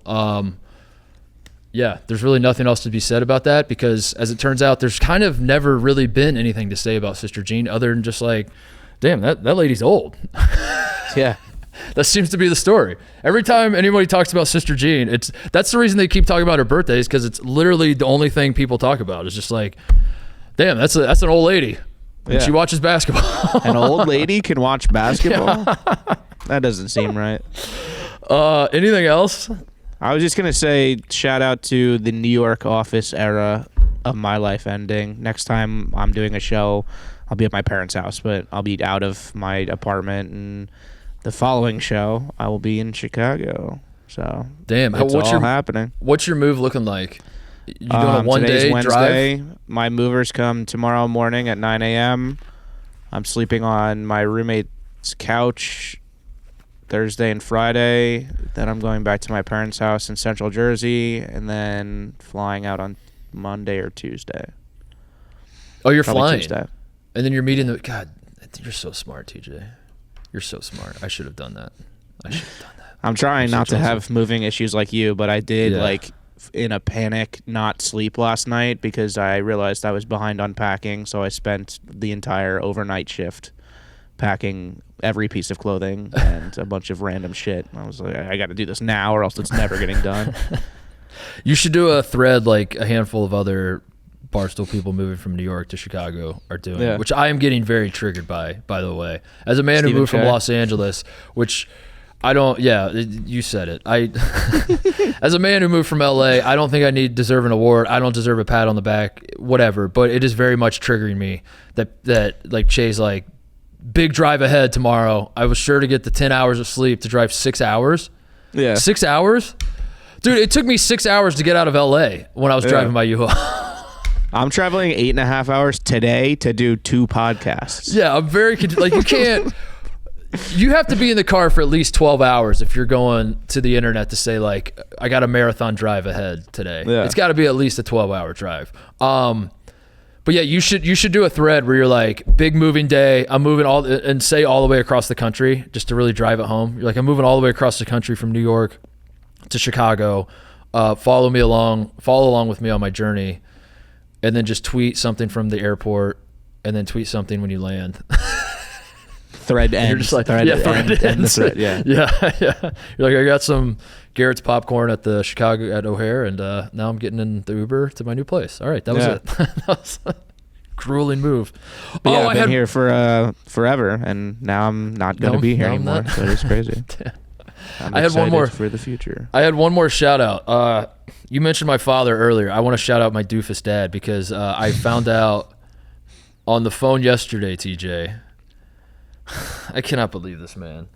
Yeah, there's really nothing else to be said about that because, as it turns out, there's kind of never really been anything to say about Sister Jean other than just like, damn, that lady's old. Yeah. That seems to be the story. Every time anybody talks about Sister Jean, that's the reason they keep talking about her birthdays because it's literally the only thing people talk about. It's just like, damn, that's an old lady. And she watches basketball. An old lady can watch basketball? Yeah. That doesn't seem right. Anything else? I was just going to say shout out to the New York office era of my life ending. Next time I'm doing a show, I'll be at my parents' house, but I'll be out of my apartment, and the following show I will be in Chicago. So damn, what's happening? What's your move looking like? You doing a one-day Wednesday. drive? My movers come tomorrow morning at 9 a.m. I'm sleeping on my roommate's couch Thursday and Friday. Then I'm going back to my parents' house in Central Jersey, and then flying out on Monday or Tuesday. Oh, you're Probably flying. Tuesday. And then you're meeting the... God, you're so smart, TJ. You're so smart. I should have done that. I'm trying not to have moving issues like you, but I did, in a panic, not sleep last night because I realized I was behind on packing, so I spent the entire overnight shift packing every piece of clothing and a bunch of random shit. I was like, I got to do this now or else it's never getting done. You should do a thread like a handful of other Barstool people moving from New York to Chicago are doing, which I am getting very triggered by the way. As a man who moved from Los Angeles, which I don't, you said it. As a man who moved from LA, I don't think I deserve an award. I don't deserve a pat on the back, whatever, but it is very much triggering me that like Che's like, big drive ahead tomorrow. I was sure to get the 10 hours of sleep to drive 6 hours. Yeah. 6 hours? Dude, it took me 6 hours to get out of LA when I was driving my U-Haul. I'm traveling 8.5 hours today to do 2 podcasts. Yeah, I'm very, like you can't, you have to be in the car for at least 12 hours if you're going to the internet to say like, I got a marathon drive ahead today. Yeah. It's got to be at least a 12-hour drive. But yeah, you should do a thread where you're like, big moving day. I'm moving all the way across the country just to really drive it home. You're like, I'm moving all the way across the country from New York to Chicago. follow along with me on my journey, and then just tweet something from the airport, and then tweet something when you land. Thread ends. You're just like, thread ends. Thread, yeah. Yeah. You're like, I got some Garrett's popcorn at the Chicago at O'Hare, and now I'm getting in the Uber to my new place. All right, that was it. That was a grueling move. But yeah, I've been here for forever, and now I'm not going to be here anymore. So it's crazy. I had one more for the future. I had one more shout out. You mentioned my father earlier. I want to shout out my doofus dad because I found out on the phone yesterday, TJ. I cannot believe this, man.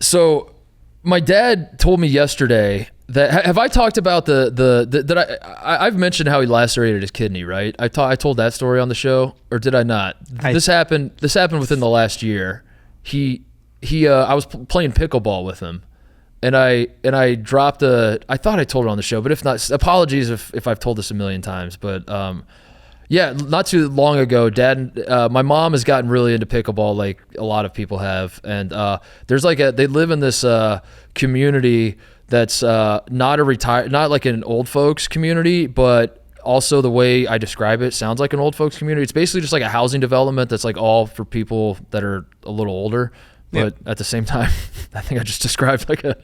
So my dad told me yesterday that, have I talked about that I've mentioned how he lacerated his kidney, right? I told that story on the show, or did I not? This happened within the last year. I was playing pickleball with him, and I dropped I thought I told it on the show, but if not, apologies if I've told this a million times, but yeah, not too long ago, my mom has gotten really into pickleball, like a lot of people have, and there's they live in this community that's not like an old folks community, but also the way I describe it sounds like an old folks community. It's basically just like a housing development that's like all for people that are a little older, but at the same time, I think I just described like a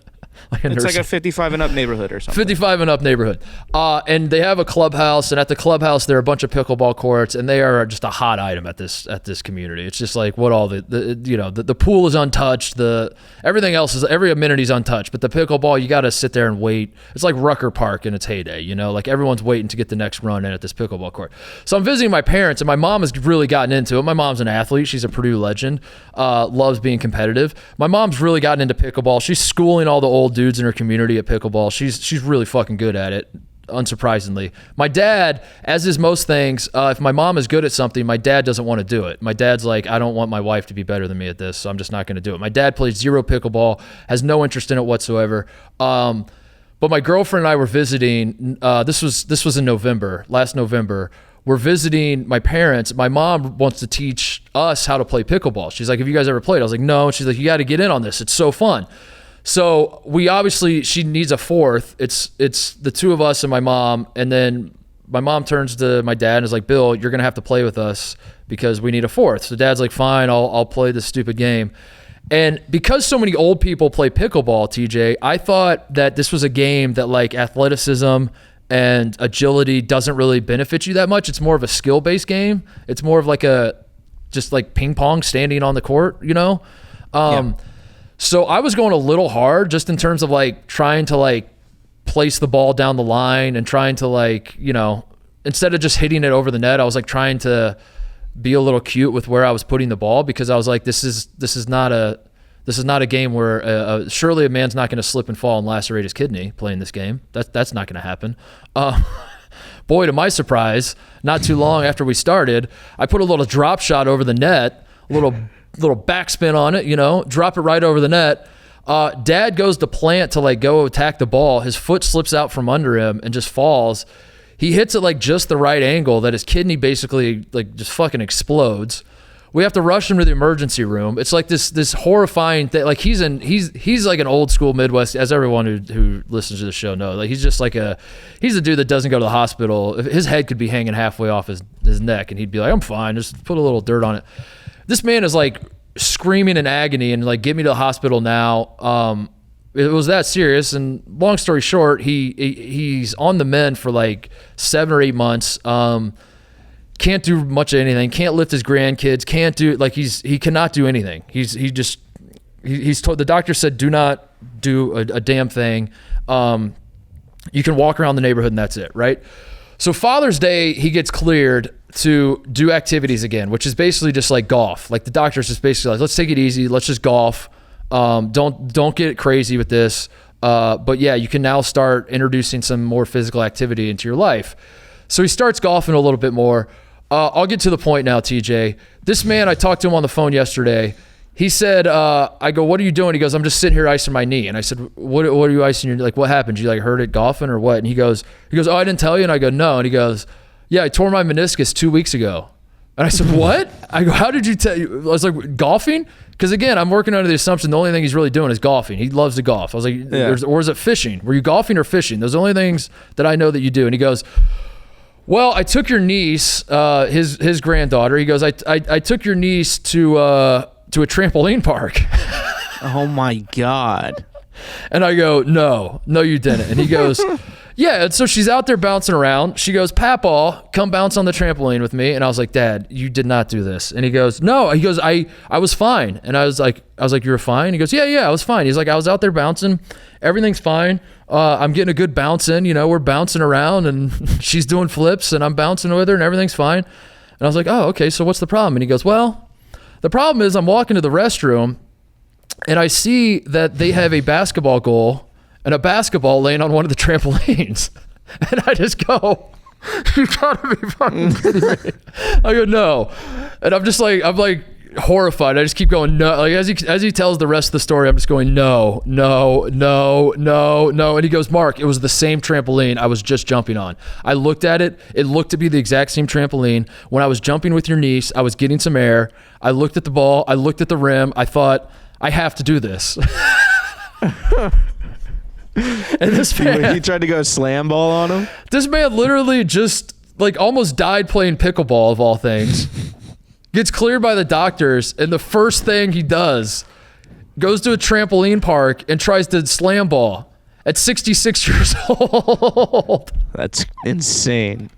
it's like a 55 and up neighborhood or something. 55 and up neighborhood. And they have a clubhouse, and at the clubhouse there are a bunch of pickleball courts, and they are just a hot item at this community. It's just like what all the pool is untouched, everything else is, every amenity is untouched, but the pickleball, you got to sit there and wait. It's like Rucker Park in its heyday, like everyone's waiting to get the next run in at this pickleball court. So I'm visiting my parents, and my mom has really gotten into it. My mom's an athlete. She's a Purdue legend, loves being competitive. My mom's really gotten into pickleball. She's schooling all the old dudes in her community at pickleball. She's really fucking good at it, unsurprisingly. My dad, as is most things, if my mom is good at something, my dad doesn't want to do it. My dad's like, I don't want my wife to be better than me at this, so I'm just not going to do it. My dad plays zero pickleball, has no interest in it whatsoever. But my girlfriend and I were visiting, this was in last November. We're visiting my parents. My mom wants to teach us how to play pickleball. She's like, have you guys ever played? I was like, no. She's like, you got to get in on this. It's so fun. So she needs a fourth. It's the two of us and my mom. And then my mom turns to my dad and is like, Bill, you're going to have to play with us because we need a fourth. So dad's like, fine, I'll play this stupid game. And because so many old people play pickleball, TJ, I thought that this was a game that like athleticism and agility doesn't really benefit you that much. It's more of a skill-based game. It's more of like just like ping pong standing on the court, So I was going a little hard just in terms of like trying to like place the ball down the line and trying to like, instead of just hitting it over the net, I was like trying to be a little cute with where I was putting the ball, because I was like, this is not a game where surely a man's not going to slip and fall and lacerate his kidney playing this game. That's not going to happen. Boy, to my surprise, not too long after we started, I put a little drop shot over the net, a little backspin on it, drop it right over the net. Dad goes to plant to like go attack the ball. His foot slips out from under him and just falls. He hits it like just the right angle that his kidney basically like just fucking explodes. We have to rush him to the emergency room. It's like this horrifying thing. Like he's like an old school Midwest, as everyone who listens to the show knows. Like he's just like he's a dude that doesn't go to the hospital. His head could be hanging halfway off his neck, and he'd be like, I'm fine, just put a little dirt on it. This man is like screaming in agony and like, get me to the hospital now. It was that serious, and long story short, he's on the mend for like 7 or 8 months. Can't do much of anything. Can't lift his grandkids. Can't do he cannot do anything. He's told, the doctor said, do not do a damn thing. You can walk around the neighborhood and that's it, right? So Father's Day, he gets cleared to do activities again, which is basically just like golf. Like the doctor's just basically like, let's take it easy. Let's just golf. Don't get crazy with this. But yeah, you can now start introducing some more physical activity into your life. So he starts golfing a little bit more. I'll get to the point now, TJ. This man, I talked to him on the phone yesterday. He said, I go, what are you doing? He goes, I'm just sitting here icing my knee. And I said, what are you icing? Like, what happened? You like hurt it golfing or what? And he goes, oh, I didn't tell you. And I go, no. And he goes, yeah, I tore my meniscus 2 weeks ago. And I said, what? I go, how did you tell you? I was like, golfing? Because again, I'm working under the assumption the only thing he's really doing is golfing. He loves to golf. I was like, or is it fishing? Were you golfing or fishing? Those are the only things that I know that you do. And he goes, well, I took your niece, his granddaughter. He goes, I took your niece to a trampoline park. Oh my God. And I go, no, you didn't. And he goes, yeah. And so she's out there bouncing around. She goes, Papaw, come bounce on the trampoline with me. And I was like, Dad, you did not do this. And he goes, no. He goes, I was fine. And I was like, you were fine? He goes, yeah, I was fine. He's like, I was out there bouncing. Everything's fine. I'm getting a good bounce in. We're bouncing around and she's doing flips and I'm bouncing with her and everything's fine. And I was like, oh, okay. So what's the problem? And he goes, well, the problem is I'm walking to the restroom and I see that they have a basketball goal and a basketball laying on one of the trampolines. And I just go, you gotta be fucking kidding me. I go, no. And I'm like horrified. I just keep going, no. Like as he tells the rest of the story, I'm just going, no. And he goes, Mark, it was the same trampoline I was just jumping on. I looked at it. It looked to be the exact same trampoline. When I was jumping with your niece, I was getting some air. I looked at the ball. I looked at the rim. I thought, I have to do this. And this man, he tried to go slam ball on him. This man literally just almost died playing pickleball of all things. Gets cleared by the doctors, and the first thing he does, goes to a trampoline park and tries to slam ball at 66 years old. That's insane.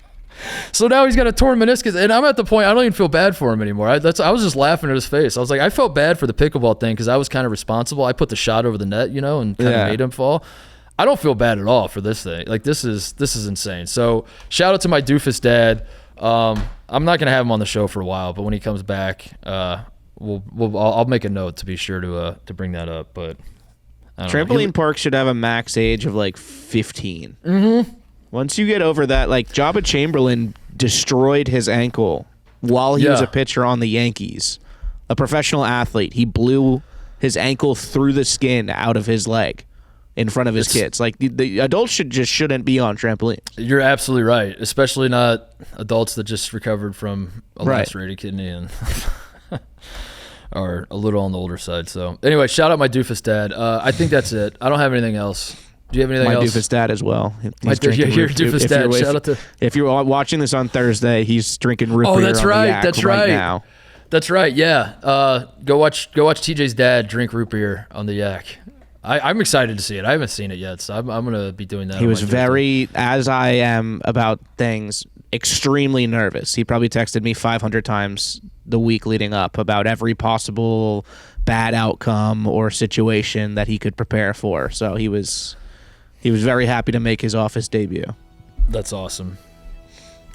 So now he's got a torn meniscus, and I'm at the point I don't even feel bad for him anymore. I was just laughing at his face. I was like, I felt bad for the pickleball thing because I was kind of responsible. I put the shot over the net, and kind of made him fall. I don't feel bad at all for this thing. This is insane. So shout out to my doofus dad. I'm not gonna have him on the show for a while, but when he comes back, I'll make a note to be sure to bring that up. But trampoline park should have a max age of 15. Mm-hmm. Once you get over that, Jabba Chamberlain destroyed his ankle while he was a pitcher on the Yankees, a professional athlete. He blew his ankle through the skin out of his leg in front of his kids. The adults shouldn't be on trampolines. You're absolutely right, especially not adults that just recovered from a lacerated kidney and are a little on the older side. So anyway, shout out my doofus dad. I think that's it. I don't have anything else. Do you have anything else? My doofus dad as well. Your doofus dad. Shout out to. If you're watching this on Thursday, he's drinking root beer. Oh, that's right. That's right. Now. That's right. Yeah. Go watch TJ's dad drink root beer on the yak. I'm excited to see it. I haven't seen it yet, so I'm going to be doing that. He was very, as I am about things, extremely nervous. He probably texted me 500 times the week leading up about every possible bad outcome or situation that he could prepare for. So he was very happy to make his office debut. That's awesome.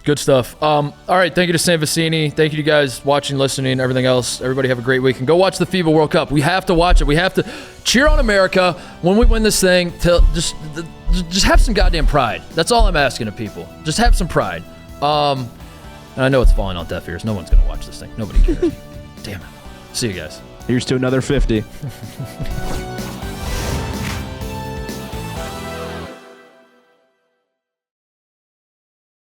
Good stuff. All right, thank you to Sam Vecenie. Thank you to you guys watching, listening, everything else. Everybody have a great week. And go watch the FIBA World Cup. We have to watch it. We have to cheer on America when we win this thing. Just have some goddamn pride. That's all I'm asking of people. Just have some pride. And I know it's falling on deaf ears. No one's going to watch this thing. Nobody cares. Damn it. See you guys. Here's to another 50.